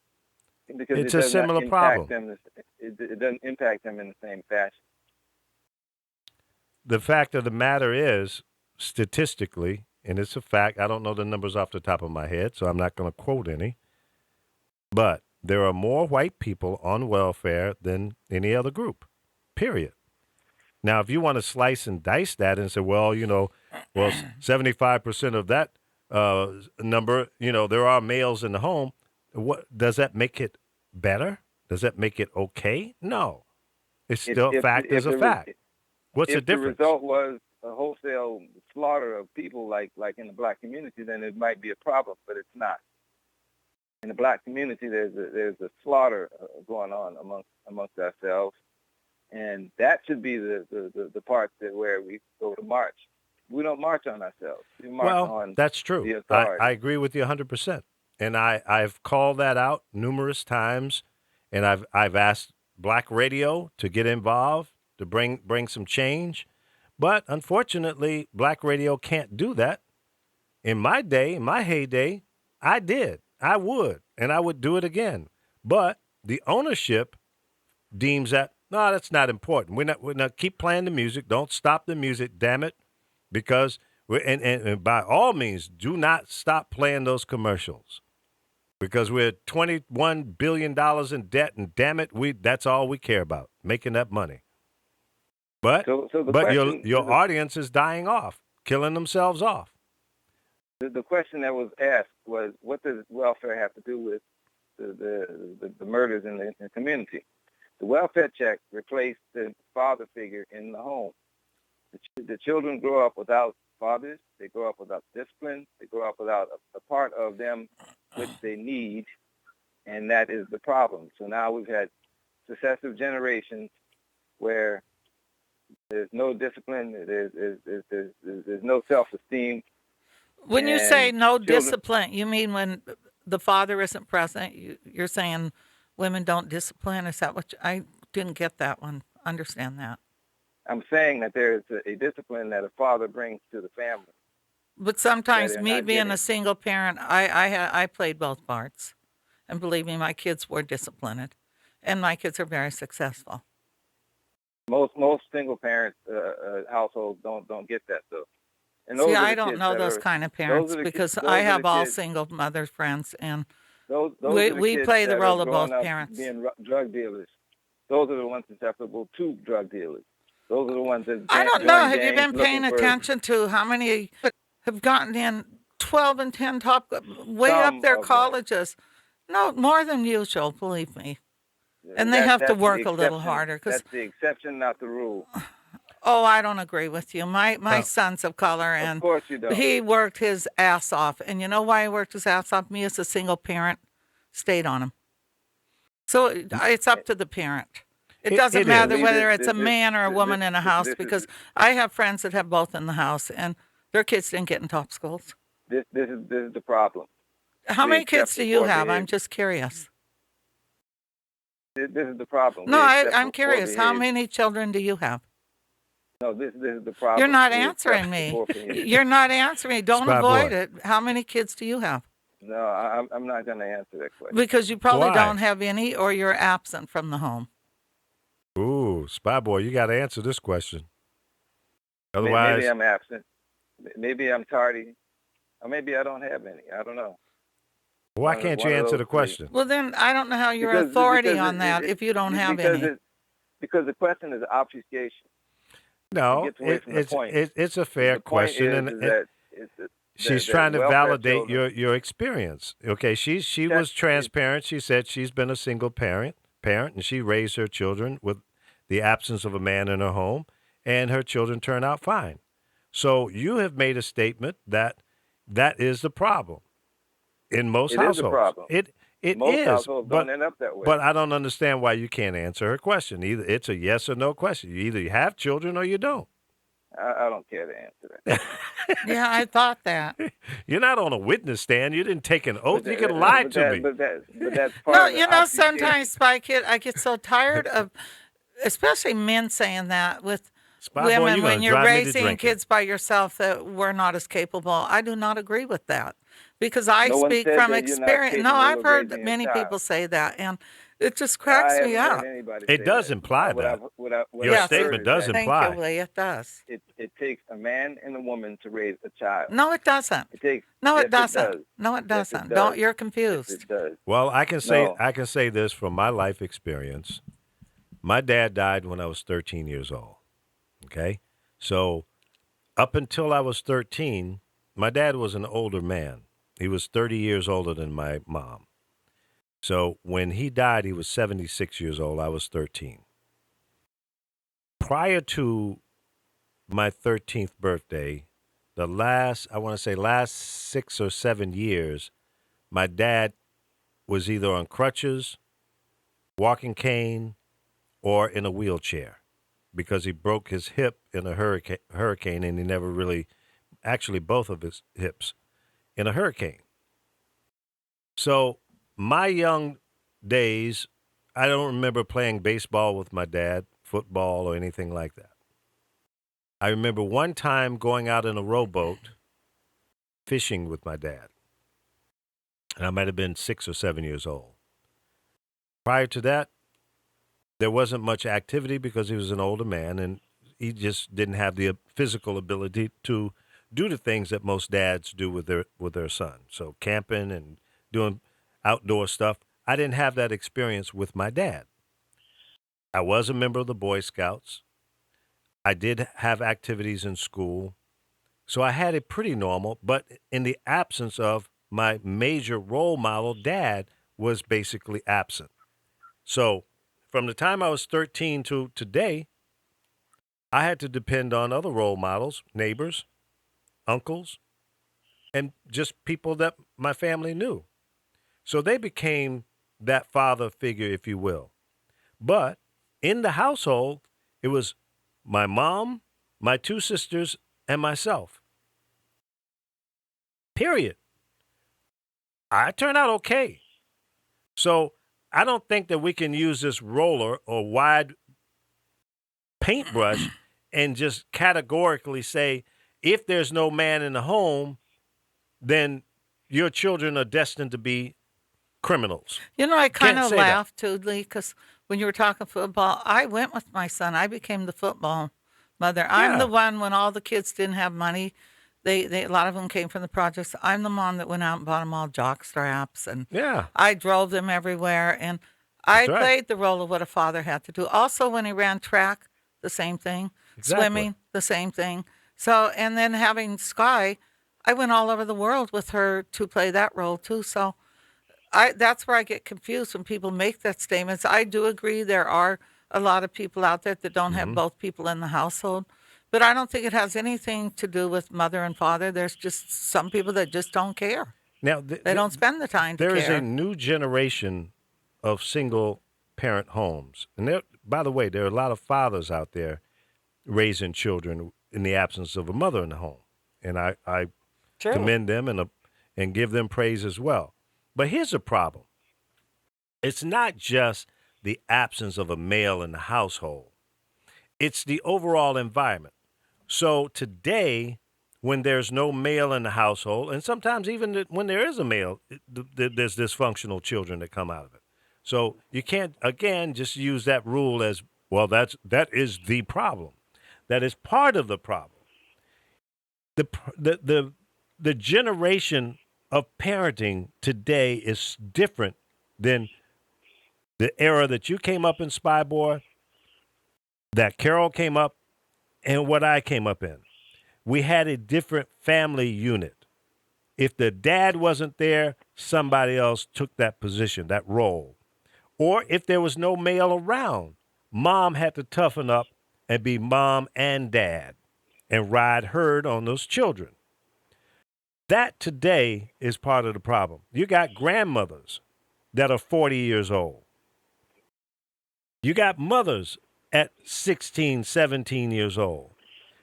Because it's a similar problem. It doesn't impact them in the same fashion. The fact of the matter is, statistically, and it's a fact, I don't know the numbers off the top of my head, so I'm not going to quote any, but there are more white people on welfare than any other group, period. Now, if you want to slice and dice that and say, 75% of that number, there are males in the home, what does that make it better? Does that make it okay? No. It's still fact is a fact. What's the difference? If the result was a wholesale slaughter of people like in the black community, then it might be a problem, but it's not. In the black community, there's a slaughter going on amongst ourselves, and that should be the part where we go to march. We don't march on ourselves. We march on that's true. The authority. I agree with you 100%, and I've called that out numerous times, and I've asked Black Radio to get involved, to bring some change. But unfortunately, Black Radio can't do that. In my day, in my heyday, I did. I would, and I would do it again. But the ownership deems that, no, that's not important. We're not keep playing the music. Don't stop the music, damn it. Because and by all means, do not stop playing those commercials. Because we're $21 billion in debt, and damn it, that's all we care about, making that money. But your audience is dying off, killing themselves off. The question that was asked was, what does welfare have to do with the murders in the community? The welfare check replaced the father figure in the home. The children grow up without fathers. They grow up without discipline. They grow up without a part of them which they need, and that is the problem. So now we've had successive generations where There's no discipline. There's no self-esteem. When you And say no children- discipline, you mean when the father isn't present? You're saying women don't discipline? Is that what I didn't get that one? Understand that. I'm saying that there is a discipline that a father brings to the family. But sometimes they're me not being getting. a single parent, I played both parts. And believe me, my kids were disciplined. And my kids are very successful. Most single parents households don't get that though. And those See, are the I don't kids know that those are- kind of those parents are the because kids- I those are have the all kids- single mother friends, and Those we are the kids play the that role are of both growing up parents. being drug dealers. Those are the ones susceptible to drug dealers. Those are the ones that I don't join know. Have you gangs been paying looking for- attention to how many have gotten in 12 and 10 top, way Some up their of them. colleges? No, more than usual, believe me. And they have to that's the work a little exception. harder. Cause, That's the exception, not the rule. oh, I don't agree with you. My son's of color, Of and course you don't. he worked his ass off. And you know why he worked his ass off? Me as a single parent stayed on him. So it's up to the parent. It doesn't it matter is. whether it's a man or a woman in a house, this is- because I have friends that have both in the house, and their kids didn't get in top schools. This is the problem. How The many kids do you exception for have? I'm behavior. just curious. This is the problem. No, The I'm exception for curious. How behavior. many children do you have? No, this is the problem. You're not The answering exception me. for behavior. You're not answering me. Don't Spy avoid boy. it. How many kids do you have? No, I'm not going to answer that question. Because you probably Why? don't have any, or you're absent from the home. Ooh, Spy Boy, you got to answer this question. Maybe Otherwise, I'm absent. Maybe I'm tardy. Or maybe I don't have any. I don't know. why one can't of you answer those the three. question? Well, then I don't know how you're Because- authority because on it- that it- if you don't have because any. because the question is obfuscation. No, gets away from the point. it's a fair The point question, is, and is that it's- she's that trying to welfare validate children- your experience. Okay, she That's- was transparent. She said she's been a single parent, and she raised her children with the absence of a man in her home, and her children turn out fine. So you have made a statement that is the problem in most It is a households. problem. It Most is, households but don't end up that way. but I don't understand why you can't answer her question. Either it's a yes or no question. You either have children or you don't. I don't care to answer that. Yeah, I thought that. You're not on a witness stand. You didn't take an oath. But You that- can lie but to that- me. But that's part No, of the you know, obfuscation. sometimes, Spy Kid, I get so tired of, especially men saying that with Spy boy, women you're gonna when you're drive me to raising drinking. kids by yourself that we're not as capable. I do not agree with that because I No one speak said from that you're not experience. No, capable I've of heard raising a many child. people say that, and it just I cracks haven't me heard up. anybody It say does that. imply What that. I've- what I- what Your I've statement heard is does that imply. Thank you, Lee. It does. It takes a man and a woman to raise a child. No, it doesn't. It takes. No, yes, it doesn't. does. No, it Yes, it doesn't. does. Don't. You're Yes, confused. it does. Well, I can No. say this from my life experience. My dad died when I was 13 years old. Okay? So up until I was 13, my dad was an older man. He was 30 years older than my mom. So when he died, he was 76 years old. I was 13. Prior to my 13th birthday, last 6 or 7 years, my dad was either on crutches, walking cane, or in a wheelchair because he broke his hip in a hurricane, and he never really, actually both of his hips, in a hurricane. So my young days, I don't remember playing baseball with my dad, football, or anything like that. I remember one time going out in a rowboat fishing with my dad. And I might have been 6 or 7 years old. Prior to that, there wasn't much activity because he was an older man and he just didn't have the physical ability to do the things that most dads do with their son. So camping and doing outdoor stuff. I didn't have that experience with my dad. I was a member of the Boy Scouts. I did have activities in school. So I had it pretty normal, but in the absence of my major role model, Dad was basically absent. So from the time I was 13 to today, I had to depend on other role models, neighbors, uncles, and just people that my family knew. So they became that father figure, if you will. But in the household, it was my mom, my 2 sisters, and myself. Period. I turned out okay. So I don't think that we can use this roller or wide paintbrush and just categorically say, if there's no man in the home, then your children are destined to be criminals. You know, I kind of say laughed too, Lee, because when you were talking football, I went with my son. I became the football mother. I'm the one when all the kids didn't have money. They a lot of them came from the projects. I'm the mom that went out and bought them all jock straps, and I drove them everywhere. And I played the role of what a father had to do. Also, when he ran track, the same thing. Exactly. Swimming, the same thing. So, and then having Sky, I went all over the world with her to play that role too. So, that's where I get confused when people make that statements. I do agree there are a lot of people out there that don't have both people in the household. But I don't think it has anything to do with mother and father. There's just some people that just don't care. Now, they don't spend the time to care. There is a new generation of single-parent homes. And there, by the way, there are a lot of fathers out there raising children in the absence of a mother in the home. And I commend them and give them praise as well. But here's the problem. It's not just the absence of a male in the household. It's the overall environment. So today, when there's no male in the household, and sometimes even when there is a male, there's dysfunctional children that come out of it. So you can't, again, just use that rule as, well, that is the problem. That is part of the problem. The generation of parenting today is different than the era that you came up in, Spy Boy, that Carol came up, and what I came up in. We had a different family unit. If the dad wasn't there, somebody else took that position, that role. Or if there was no male around, mom had to toughen up and be mom and dad and ride herd on those children. That today is part of the problem. You got grandmothers that are 40 years old. You got mothers at 16, 17 years old.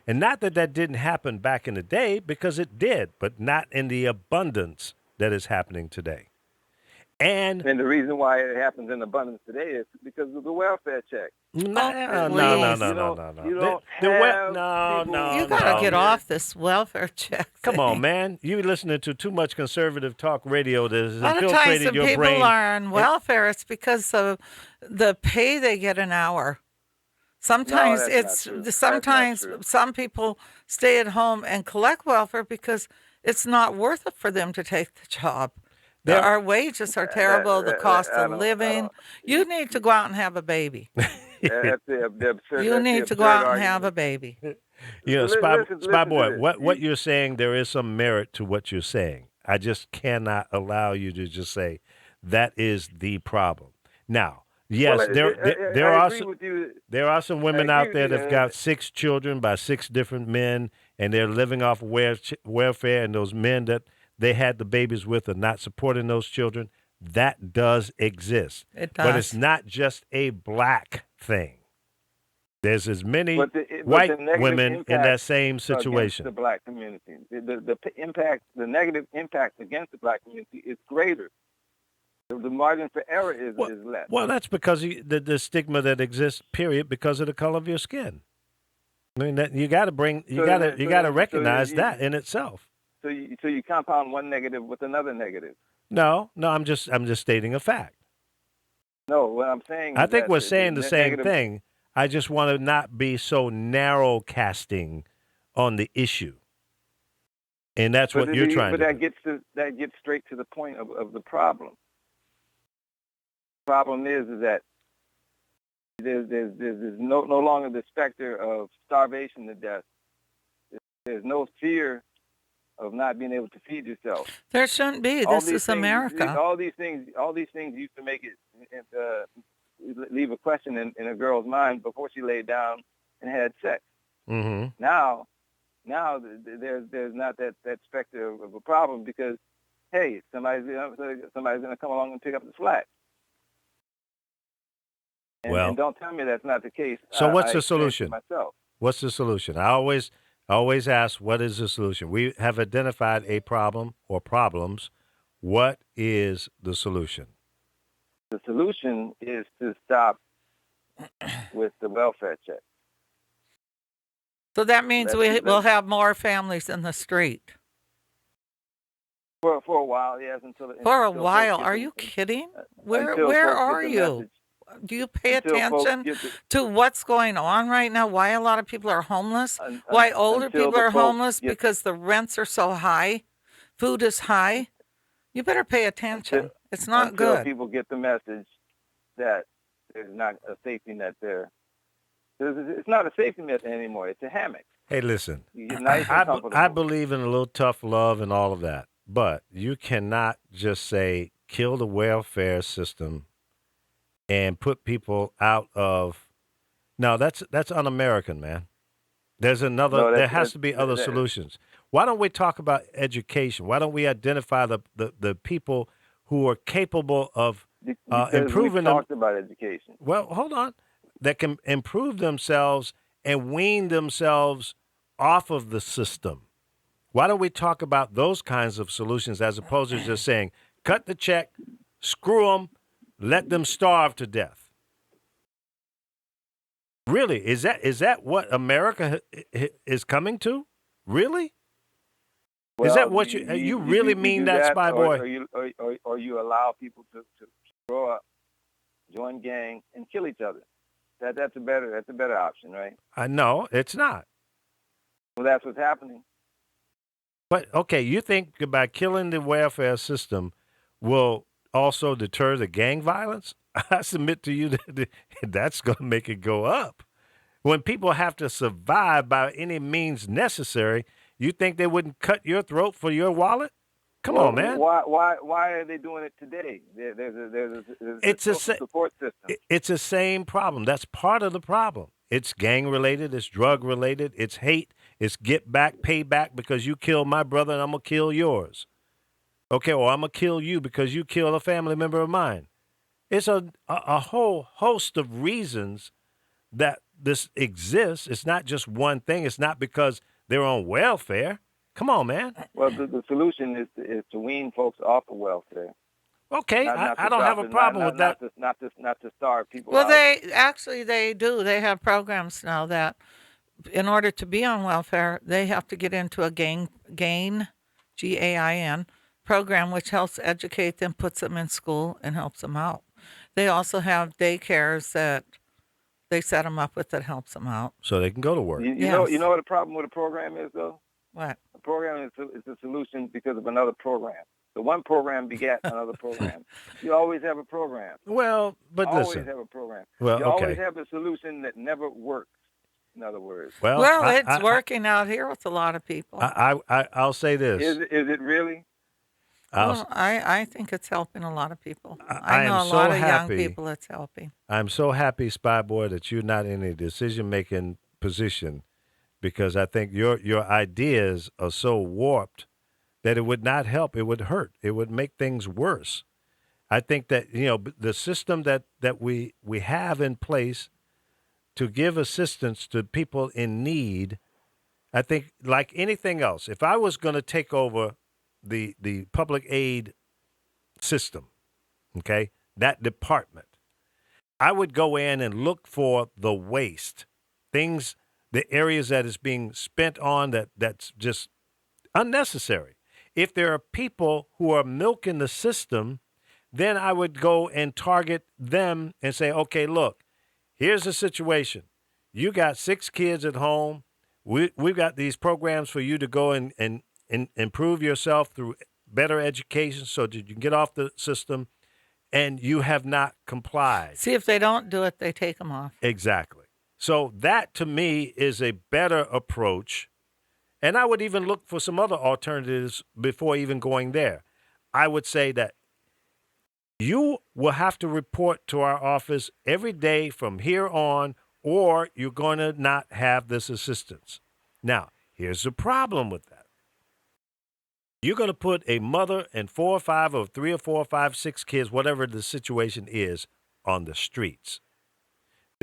And not that didn't happen back in the day, because it did, but not in the abundance that is happening today. And the reason why it happens in abundance today is because of the welfare check. No. You got to get off this welfare check thing. Come on, man. You're listening to too much conservative talk radio that has infiltrated your brain. A lot of times when people are on welfare, it's because of the pay they get an hour. Sometimes some people stay at home and collect welfare because it's not worth it for them to take the job. Our wages are terrible, the cost of living. You need to go out and have a baby. You need to go out and have a baby. You know, Spy Boy, what you're saying, there is some merit to what you're saying. I just cannot allow you to just say that is the problem. Now, yes, there are some women out there that've got 6 children by 6 different men, and they're living off welfare, and those men that they had the babies with are not supporting those children. That does exist. It does. But it's not just a black thing. There's as many white women in that same situation. The black community, the negative impact against the black community is greater. The margin for error is less. Well, that's because the stigma that exists, period, because of the color of your skin. I mean, you got to recognize that in itself. So you compound one negative with another negative. No, I'm just stating a fact. No, what I'm saying. I think we're saying the same thing. I just want to not be so narrow casting on the issue, and that's what you're trying to do. That gets straight to the point of the problem. The problem is that there's no longer the specter of starvation to death. There's no fear of not being able to feed yourself. There shouldn't be. This is America. All these things used to make it leave a question in a girl's mind before she laid down and had sex. Mm-hmm. Now there's not that specter of a problem because, hey, somebody's going to come along and pick up the slack. And don't tell me that's not the case. So what's the solution? Myself. What's the solution? I always ask, what is the solution? We have identified a problem or problems. What is the solution? The solution is to stop with the welfare check. So that means we'll have more families in the street. For a while, yes, For a while, are you kidding? Where are you? Do you pay attention to what's going on right now? Why a lot of people are homeless? Why older people are homeless? Because the rents are so high, food is high. You better pay attention. It's not good. Until people get the message that there's not a safety net there. It's not a safety net anymore. It's a hammock. Hey, listen, nice I believe in a little tough love and all of that, but you cannot just say kill the welfare system and put people out of. No, that's un-American, man. There's another. There has to be other solutions. Why don't we talk about education? Why don't we identify the people who are capable of improving? We talked about education. Well, hold on. That can improve themselves and wean themselves off of the system. Why don't we talk about those kinds of solutions as opposed to just saying, cut the check, screw them, let them starve to death? Really, is that what America is coming to? Really? Well, is that what you really mean that, Spy Boy? Or you allow people to grow up, join gangs, and kill each other? That's a better option, right? No, it's not. Well, that's what's happening. But okay, you think by killing the welfare system will also deter the gang violence? I submit to you that that's going to make it go up. When people have to survive by any means necessary, you think they wouldn't cut your throat for your wallet? Come on, man. Why are they doing it today? There's a support system. It's the same problem. That's part of the problem. It's gang related. It's drug related. It's hate. It's get back, pay back because you killed my brother and I'm gonna kill yours. Okay, or I'm gonna kill you because you killed a family member of mine. It's a whole host of reasons that this exists. It's not just one thing. It's not because they're on welfare. Come on, man. Well, the solution is to wean folks off of welfare. Okay, I don't have a problem with that. Not to starve people. Well, out. they do. They have programs now that, in order to be on welfare, they have to get into a GAIN, GAIN program, which helps educate them, puts them in school, and helps them out. They also have daycares that they set them up with that helps them out, so they can go to work. You know what the problem with the program is, though. What? The program is a solution because of another program. The one program begat another program. You always have a program. Well, but always listen. Have a program. Well, you okay. always have a solution that never works. In other words. Well, it's working out here with a lot of people. I'll say this. Is it really? Well, I think it's helping a lot of people. I know a lot of young people it's helping. I'm so happy, Spy Boy, that you're not in a decision-making position, because I think your ideas are so warped that it would not help. It would hurt. It would make things worse. I think that, the system that we have in place to give assistance to people in need, I think like anything else, if I was going to take over the public aid system, okay, that department, I would go in and look for the waste, things, the areas that is being spent on that's just unnecessary. If there are people who are milking the system, then I would go and target them and say, okay, look, here's the situation. You got 6 kids at home. We've got these programs for you to go and improve yourself through better education so that you can get off the system, and you have not complied. See, if they don't do it, they take them off. Exactly. So that, to me, is a better approach. And I would even look for some other alternatives before even going there. I would say that you will have to report to our office every day from here on, or you're going to not have this assistance. Now, here's the problem with that. You're going to put a mother and 4 or 5 or 3 or 4 or 5, 6 kids, whatever the situation is, on the streets.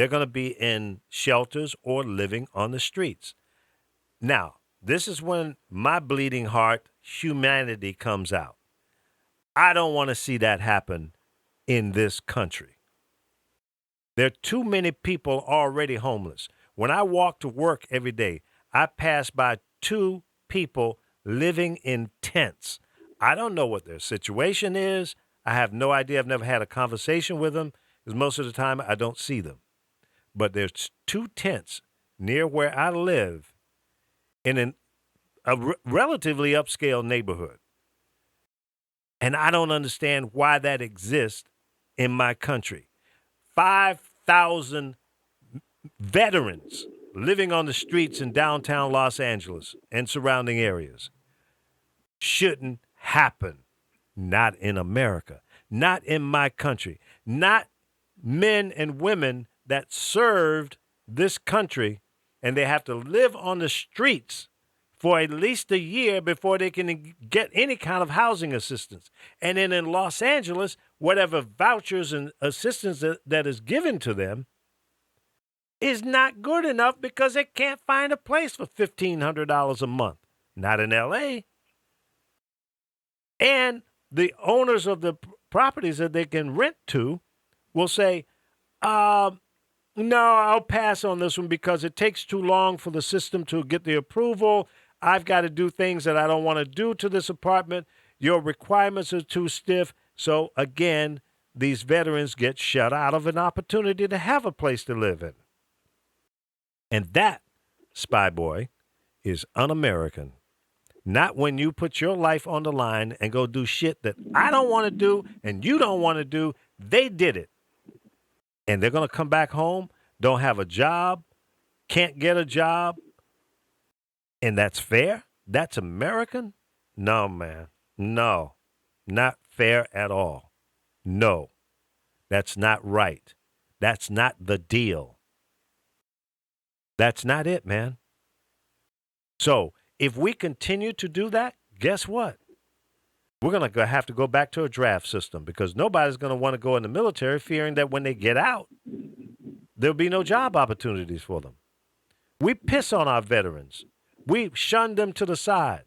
They're going to be in shelters or living on the streets. Now, this is when my bleeding heart humanity comes out. I don't want to see that happen in this country. There are too many people already homeless. When I walk to work every day, I pass by 2 people living in tents. I don't know what their situation is. I have no idea. I've never had a conversation with them because most of the time I don't see them. But there's 2 tents near where I live in a relatively upscale neighborhood. And I don't understand why that exists in my country. 5,000 veterans living on the streets in downtown Los Angeles and surrounding areas. Shouldn't happen. Not in America. Not in my country. Not men and women that served this country, and they have to live on the streets for at least a year before they can get any kind of housing assistance. And then in Los Angeles, whatever vouchers and assistance that is given to them is not good enough because they can't find a place for $1,500 a month. Not in L.A. And the owners of the properties that they can rent to will say, no, I'll pass on this one because it takes too long for the system to get the approval. I've got to do things that I don't want to do to this apartment. Your requirements are too stiff. So, again, these veterans get shut out of an opportunity to have a place to live in. And that, Spy Boy, is un-American. Not when you put your life on the line and go do shit that I don't want to do and you don't want to do. They did it. And they're going to come back home, don't have a job, can't get a job. And that's fair? That's American? No, man. No. Not fair at all. No. That's not right. That's not the deal. That's not it, man. So, if we continue to do that, guess what? We're going to have to go back to a draft system because nobody's going to want to go in the military fearing that when they get out, there'll be no job opportunities for them. We piss on our veterans. We shun them to the side.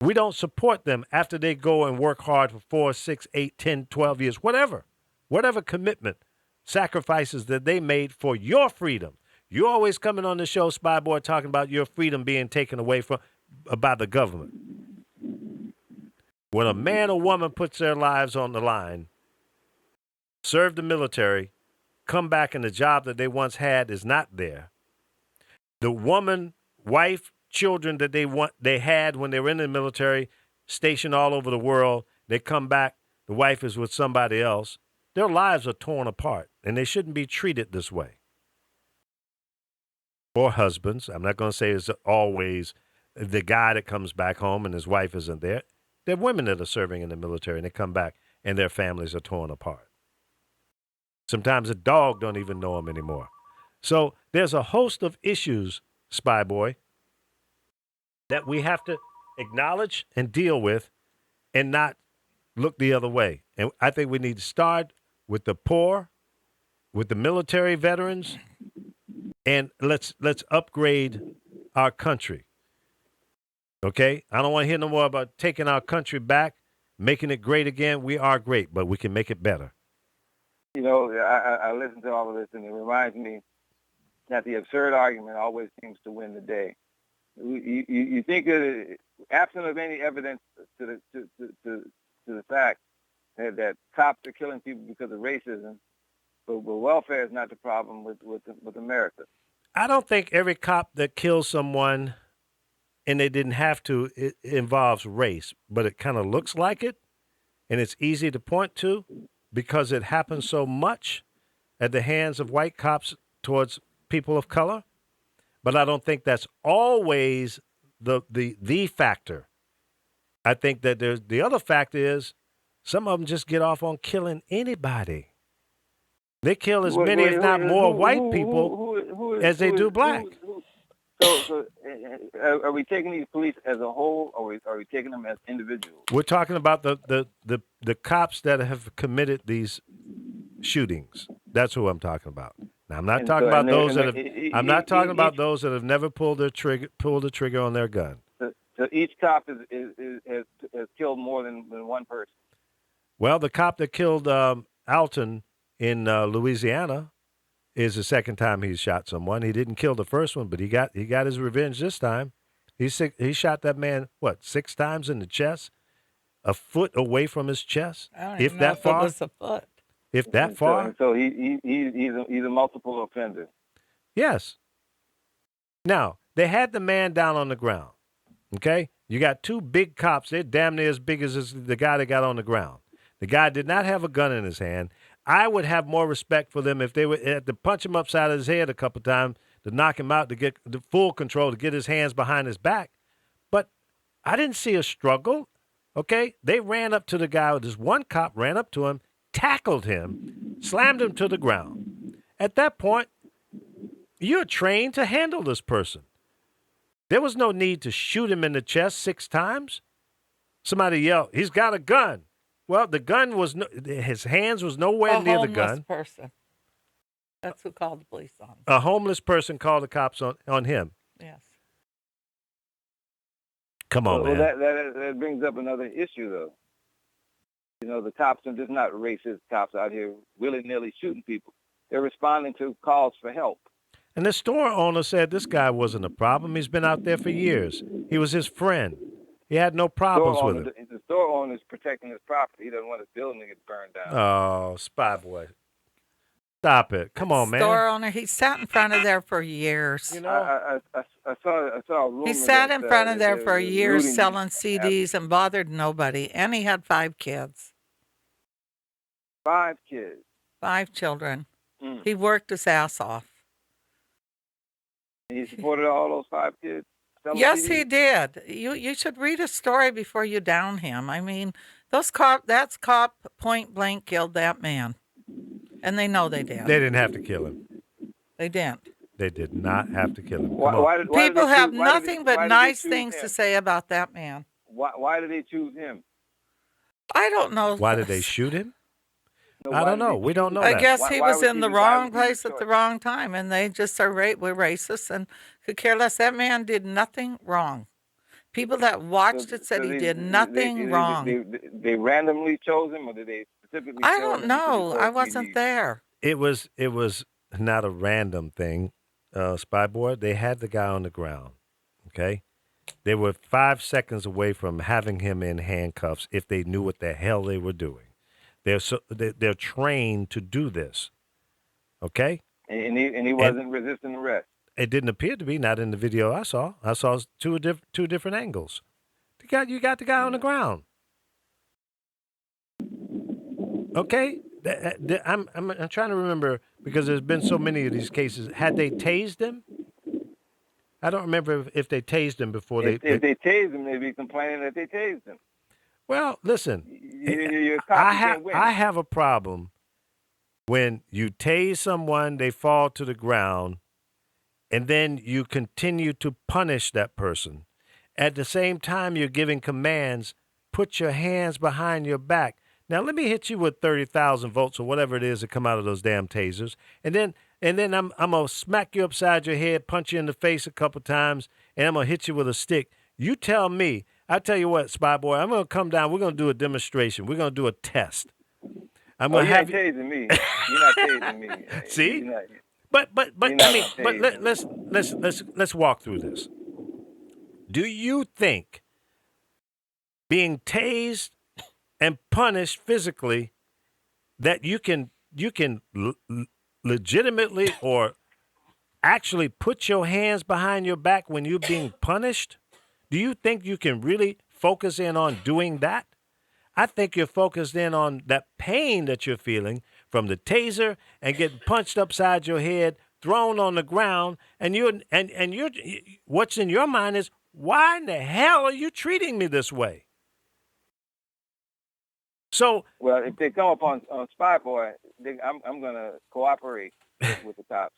We don't support them after they go and work hard for 4, 6, 8, 10, 12 years, whatever commitment, sacrifices that they made for your freedom. You're always coming on the show, Spy Boy, talking about your freedom being taken away by the government. When a man or woman puts their lives on the line, serve the military, come back and the job that they once had is not there, the woman, wife, children that they had when they were in the military, stationed all over the world, they come back, the wife is with somebody else, their lives are torn apart, and they shouldn't be treated this way. Or husbands. I'm not going to say it's always the guy that comes back home and his wife isn't there. There are women that are serving in the military and they come back and their families are torn apart. Sometimes a dog don't even know them anymore. So there's a host of issues, Spy Boy, that we have to acknowledge and deal with and not look the other way. And I think we need to start with the poor, with the military veterans, and let's upgrade our country. Okay? I don't want to hear no more about taking our country back, making it great again. We are great, but we can make it better. You know, I listen to all of this, and it reminds me that the absurd argument always seems to win the day. You think that, absent of any evidence to the fact that cops are killing people because of racism, but welfare is not the problem with America. I don't think every cop that kills someone, and they didn't have to, it involves race, but it kind of looks like it, and it's easy to point to because it happens so much at the hands of white cops towards people of color. But I don't think that's always the factor. I think that there's the other factor is some of them just get off on killing anybody. They kill as many, if not more, white people as they do black. So are we taking these police as a whole, or are we taking them as individuals? We're talking about the cops that have committed these shootings. That's who I'm talking about. Now, I'm not And talking so- about and those there- that have. and I'm not talking about each- those that have never pulled the trigger on their gun. So each cop has killed more than one person. Well, the cop that killed Alton in Louisiana is the second time he's shot someone. He didn't kill the first one, but he got his revenge this time. He shot that man 6 times in the chest, a foot away from his chest, I don't if even know that if far. it was a foot. If that And far, So he's a multiple offender. yes. Now they had the man down on the ground. Okay, you got 2 big cops. They're damn near as big as the guy that got on the ground. The guy did not have a gun in his hand. I would have more respect for them if they had to punch him upside his head a couple times to knock him out, to get the full control, to get his hands behind his back. But I didn't see a struggle. Okay, they ran up to the guy. This one cop ran up to him, tackled him, slammed him to the ground. At that point, you're trained to handle this person. There was no need to shoot him in the chest 6 times. Somebody yelled, "He's got a gun." Well, the gun was his hands was nowhere near the gun. A homeless person. That's who called the police on him. A homeless person called the cops on him. Yes. Come on, Well, man. that brings up another issue, though. You know, the cops are just not racist cops out here willy-nilly shooting people. They're responding to calls for help. And the store owner said this guy wasn't a problem. He's been out there for years. He was his friend. He had no problems with him. The store owner is protecting his property. He doesn't want his building to get burned down. Oh, Spy Boy. Stop it. Come on, man. Store owner, he sat in front of there for years. You know, I saw a rumor He sat in front of there that for they're years looting- selling CDs and bothered nobody. And he had 5 kids, 5 kids. 5 children. Mm. He worked his ass off. And he supported all those 5 kids. selling Yes, CDs? he did. You should read his story before you down him. I mean, that's cop point blank killed that man. And they know they did. they didn't have to kill him. They didn't. They did not have to kill him. Come Why, on. why did they People choose- have why did they- nothing but why did they nice choose things him? to say about that man. Why did they choose him? I don't know. Why did they shoot him? No, I why don't did know. they We don't choose know him? I that. guess Why- he why was would in he the do- why wrong would he do place at the choice? wrong time, and they just were racist and could care less. That man did nothing wrong. People that watched it said So he they- did nothing wrong. They randomly chose him, or did they specifically? I chose don't him know. because I he- wasn't there. It was not a random thing, Spy Boy. They had the guy on the ground. Okay, they were 5 seconds away from having him in handcuffs if they knew what the hell they were doing. They're trained to do this. Okay, And he wasn't resisting arrest. it didn't appear to be. Not in the video I saw. I saw two different angles. You got the guy on the ground. Okay, I'm trying to remember because there's been so many of these cases. Had they tased him? I don't remember if they tased him before If they tased him, they'd be complaining that they tased him. Well, listen, You're a cop, you can't win. I have a problem when you tase someone, they fall to the ground, and then you continue to punish that person. At the same time, you're giving commands, put your hands behind your back. Now, let me hit you with 30,000 volts or whatever it is that come out of those damn tasers. And then I'm going to smack you upside your head, punch you in the face a couple times, and I'm going to hit you with a stick. You tell me. I tell you what, Spy Boy, I'm going to come down. We're going to do a demonstration. We're going to do a test. I'm going to have you ain't tasing me. You're not tasing me. See? You're not- But You're not I mean, but tasing. let's walk through this. Do you think being tased and punished physically that you can legitimately or actually put your hands behind your back when you're being punished? Do you think you can really focus in on doing that? I think you're focused in on that pain that you're feeling from the taser and getting punched upside your head, thrown on the ground, and you're what's in your mind is, why in the hell are you treating me this way? So, Well, if they come up on Spy Boy, I'm going to cooperate with the cops.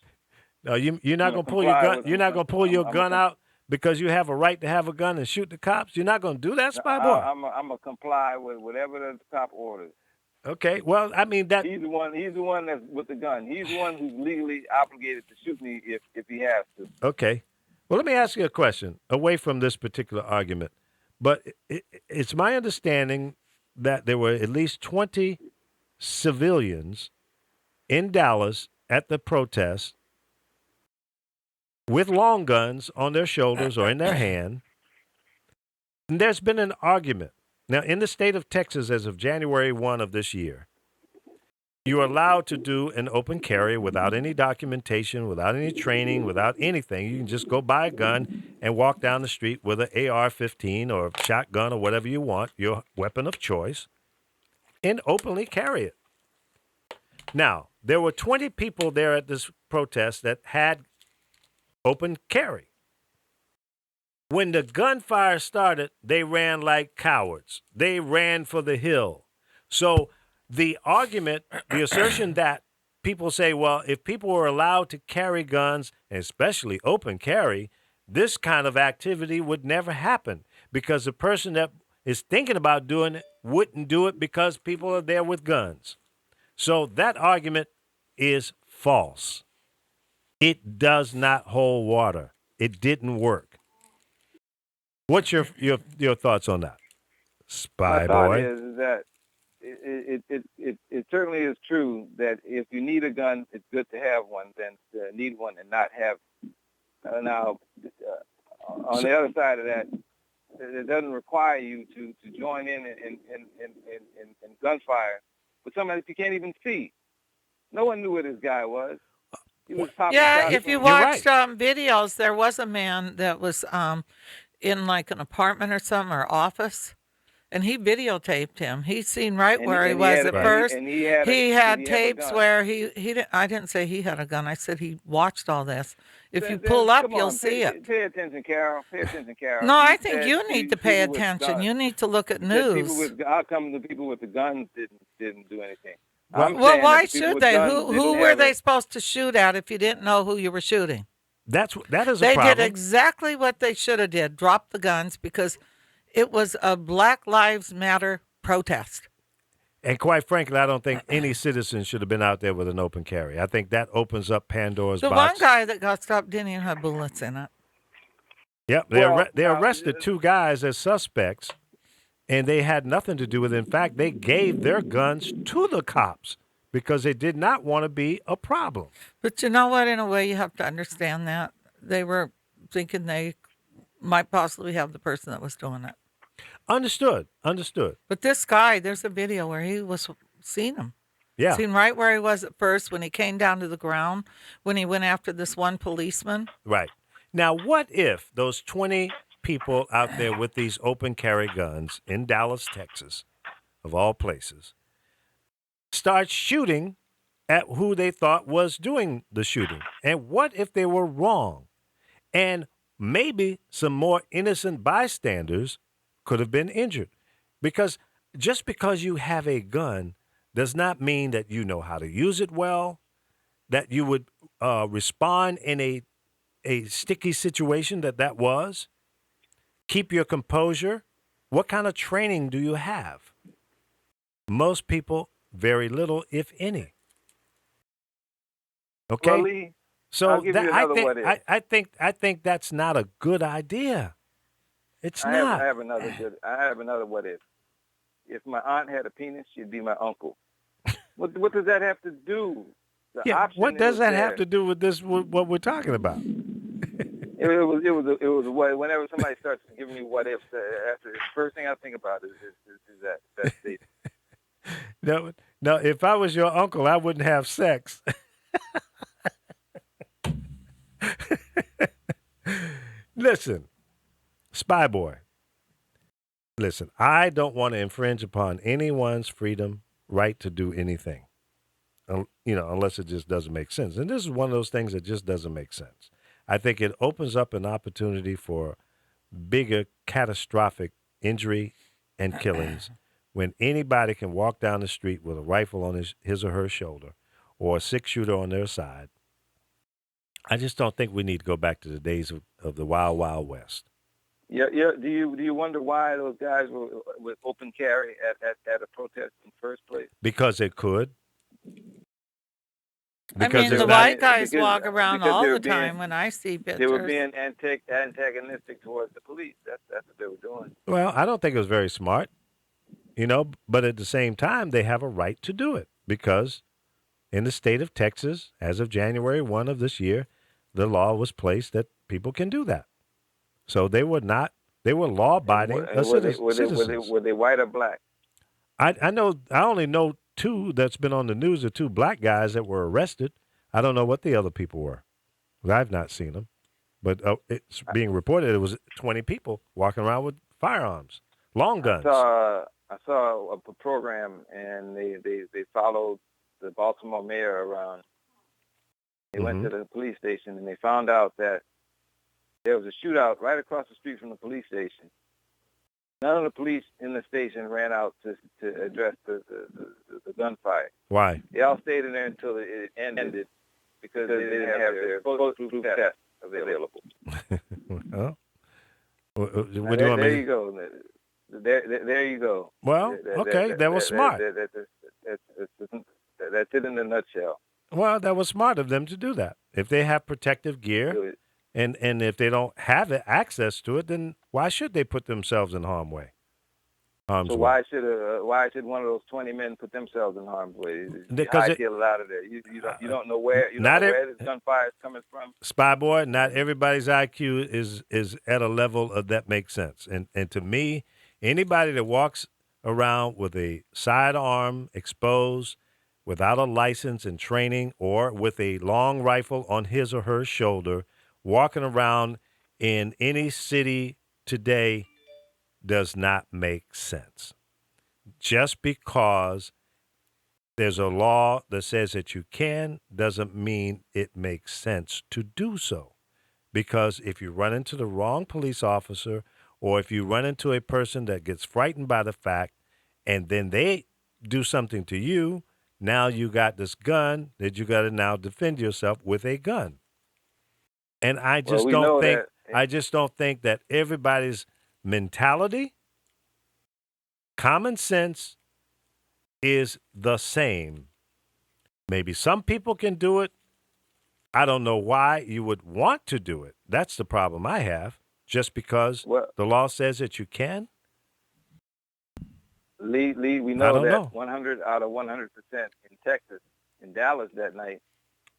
no, you're not I'm going to gonna pull your comply gun. with You're not going to pull your I'm gun gonna- out because you have a right to have a gun and shoot the cops. You're not going to do that, Spy Boy. I'm going to comply with whatever the cop orders. Okay. Well, I mean that. He's the one. He's the one that's with the gun. He's the one who's legally obligated to shoot me if he has to. Okay. Well, let me ask you a question away from this particular argument. But it's my understanding that there were at least 20 civilians in Dallas at the protest with long guns on their shoulders or in their hand. And there's been an argument. Now, in the state of Texas, as of January 1 of this year, you're allowed to do an open carry without any documentation, without any training, without anything. You can just go buy a gun and walk down the street with an AR-15 or a shotgun or whatever you want, your weapon of choice, and openly carry it. Now, there were 20 people there at this protest that had open carry. When the gunfire started, they ran like cowards. They ran for the hill. So the argument, the assertion that people say, well, if people were allowed to carry guns, and especially open carry, this kind of activity would never happen because the person that is thinking about doing it wouldn't do it because people are there with guns. So that argument is false. It does not hold water. It didn't work. What's your thoughts on that, Spy My thought Boy? is that it certainly is true that if you need a gun, it's good to have one than to need one and not have. Now, on the other side of that, it doesn't require you to join in gunfire with somebody that you can't even see. No one knew where this guy was. He was popping Yeah, shots if you from- watched videos, there was a man that was in like an apartment or something or office, and he videotaped him. He's seen right And where he- he and was he had at a- and first. he had a- He and had he had a tapes gun. where he didn't. I didn't say he had a gun. I said he watched all this. If you Then- pull up, come you'll on, see pay, it. Pay attention, Carol. Pay attention, Carol. No, I You think said you need to pay people with attention. guns. You need to look at You said people news. how come the people with the guns didn't do anything? Well, I'm well, saying why that the people should with they? guns Who didn't were have they it. supposed to shoot at if you didn't know who you were shooting? That is a They problem. did exactly what they should have did. Drop the guns because it was a Black Lives Matter protest. And quite frankly, I don't think any citizen should have been out there with an open carry. I think that opens up Pandora's The box. one guy that got stopped didn't even have bullets in it. Yep, Well, they arrested two guys as suspects, and they had nothing to do with it. In fact, they gave their guns to the cops because they did not want to be a problem. But you know what? In a way, you have to understand that. They were thinking they might possibly have the person that was doing it. Understood. But this guy, there's a video where he was seen him. Yeah. Seen right where he was at first when he came down to the ground, when he went after this one policeman. Right. Now, what if those 20 people out there with these open carry guns in Dallas, Texas, of all places, start shooting at who they thought was doing the shooting? And what if they were wrong? And maybe some more innocent bystanders could have been injured. Because just because you have a gun does not mean that you know how to use it well, that you would respond in a sticky situation that was. Keep your composure. What kind of training do you have? Most people, very little, if any. Okay? Well, Lee, So I'll give you another what if. I think that's not a good idea. It's I not. have another what if. If my aunt had a penis, she'd be my uncle. What does that have to do? The Yeah, option what does was that there. have to do with this? What we're talking about? It was a what. Whenever somebody starts giving me what ifs, after the first thing I think about is that statement. No. If I was your uncle, I wouldn't have sex. Listen, Spy Boy. Listen, I don't want to infringe upon anyone's freedom, right to do anything, unless it just doesn't make sense. And this is one of those things that just doesn't make sense. I think it opens up an opportunity for bigger catastrophic injury and killings when anybody can walk down the street with a rifle on his or her shoulder or a six-shooter on their side. I just don't think we need to go back to the days of the Wild Wild West. Yeah. Do you wonder why those guys were with open carry at a protest in the first place? Because it could. I Because mean, it's the not. white guys because- walk around because all they were the time being- when I see pictures. They were being antagonistic towards the police. That's what they were doing. Well, I don't think it was very smart, but at the same time, they have a right to do it because in the state of Texas, as of January 1 of this year, the law was placed that people can do that. So they were law-abiding citizens. Were they white or black? I only know two that's been on the news, the two black guys that were arrested. I don't know what the other people were. I've not seen them. But it's being reported it was 20 people walking around with firearms, long guns. I saw a program, and they followed the Baltimore mayor around. They went to the police station, and they found out that there was a shootout right across the street from the police station. None of the police in the station ran out to address the gunfire. Why? They all stayed in there until it ended because they didn't have their bulletproof test available. Well, what do you want me to... There you go. There you go. Well, okay, that was smart. That's it in a nutshell. Well, that was smart of them to do that. If they have protective gear and if they don't have access to it, then why should they put themselves in harm's way? So why should one of those 20 men put themselves in harm's way? Because it out of there. You don't know where this gunfire is coming from. Spy boy, not everybody's IQ is at a level that makes sense. And to me, anybody that walks around with a sidearm exposed, without a license and training, or with a long rifle on his or her shoulder, walking around in any city today does not make sense. Just because there's a law that says that you can doesn't mean it makes sense to do so. Because if you run into the wrong police officer, or if you run into a person that gets frightened by the fact, and then they do something to you, now you got this gun that you got to now defend yourself with a gun. And I just don't think that everybody's mentality, common sense is the same. Maybe some people can do it. I don't know why you would want to do it. That's the problem I have. Just because the law says that you can. Lee, we know that 100 out of 100% in Texas, in Dallas that night,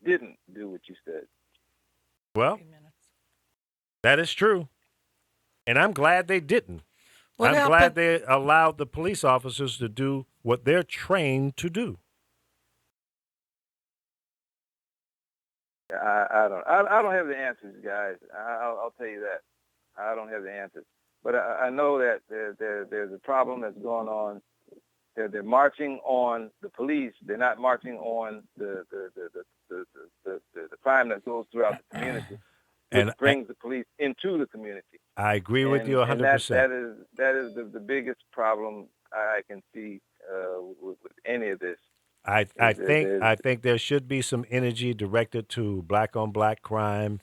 didn't do what you said. Well, that is true. And I'm glad they didn't. I'm glad they allowed the police officers to do what they're trained to do. I don't have the answers, guys. I'll tell you that. I don't have the answers. But I know that there's a problem that's going on. They're marching on the police. They're not marching on the crime that goes throughout the community, which brings the police into the community. I agree with you 100%. And that is the biggest problem I can see with any of this. I think there should be some energy directed to black on black crime,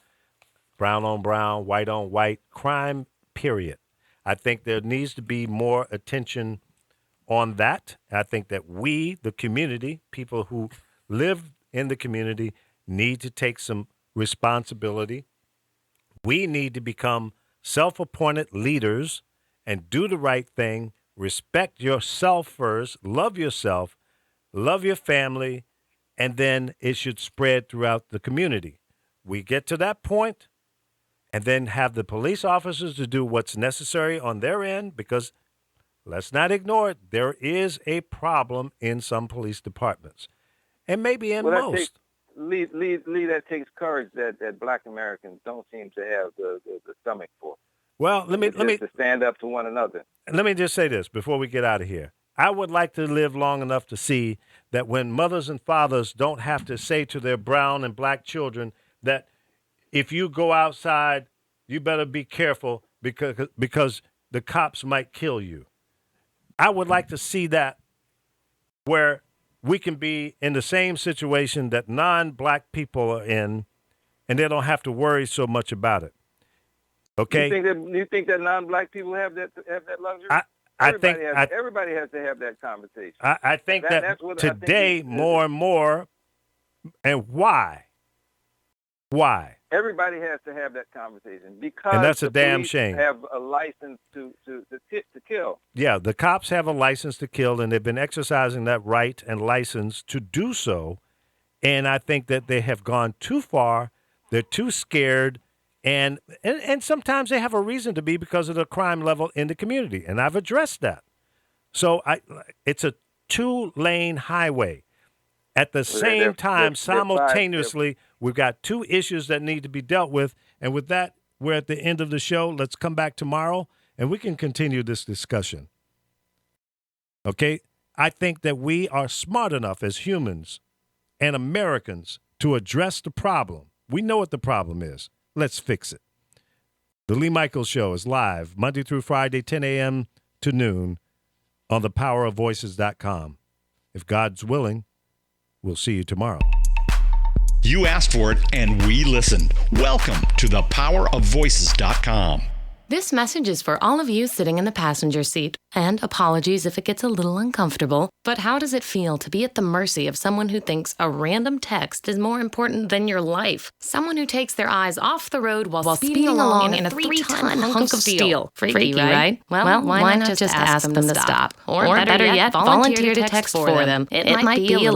brown on brown, white on white crime, period. I think there needs to be more attention on that. I think that we, the community, people who live in the community, need to take some responsibility. We need to become self-appointed leaders and do the right thing. Respect yourself first, love yourself, love your family, and then it should spread throughout the community. We get to that point, and then have the police officers to do what's necessary on their end, because let's not ignore it. There is a problem in some police departments, and maybe in most. Lee, that takes courage that black Americans don't seem to have the stomach for. Well, let me to stand up to one another. Let me just say this before we get out of here. I would like to live long enough to see that when mothers and fathers don't have to say to their brown and black children that if you go outside, you better be careful because the cops might kill you. I would like to see that where we can be in the same situation that non-black people are in, and they don't have to worry so much about it. Okay. You think that non-black people have that luxury? Everybody has to have that conversation. I think that today more and more, and why? Why? Everybody has to have that conversation because and that's a the damn police shame. Have a license to kill. Yeah, the cops have a license to kill, and they've been exercising that right and license to do so. And I think that they have gone too far. They're too scared, and sometimes they have a reason to be because of the crime level in the community. And I've addressed that. So it's a 2-lane highway. At the same time, simultaneously, we've got 2 issues that need to be dealt with. And with that, we're at the end of the show. Let's come back tomorrow, and we can continue this discussion. Okay? I think that we are smart enough as humans and Americans to address the problem. We know what the problem is. Let's fix it. The Lee Michaels Show is live Monday through Friday, 10 a.m. to noon on thepowerofvoices.com. If God's willing, we'll see you tomorrow. You asked for it, and we listened. Welcome to thepowerofvoices.com. This message is for all of you sitting in the passenger seat. And apologies if it gets a little uncomfortable, but how does it feel to be at the mercy of someone who thinks a random text is more important than your life? Someone who takes their eyes off the road while speeding along in a 3-ton hunk of steel. Freaky, right? Well, why not just ask them to stop? Or better yet, volunteer to text for them. It might be a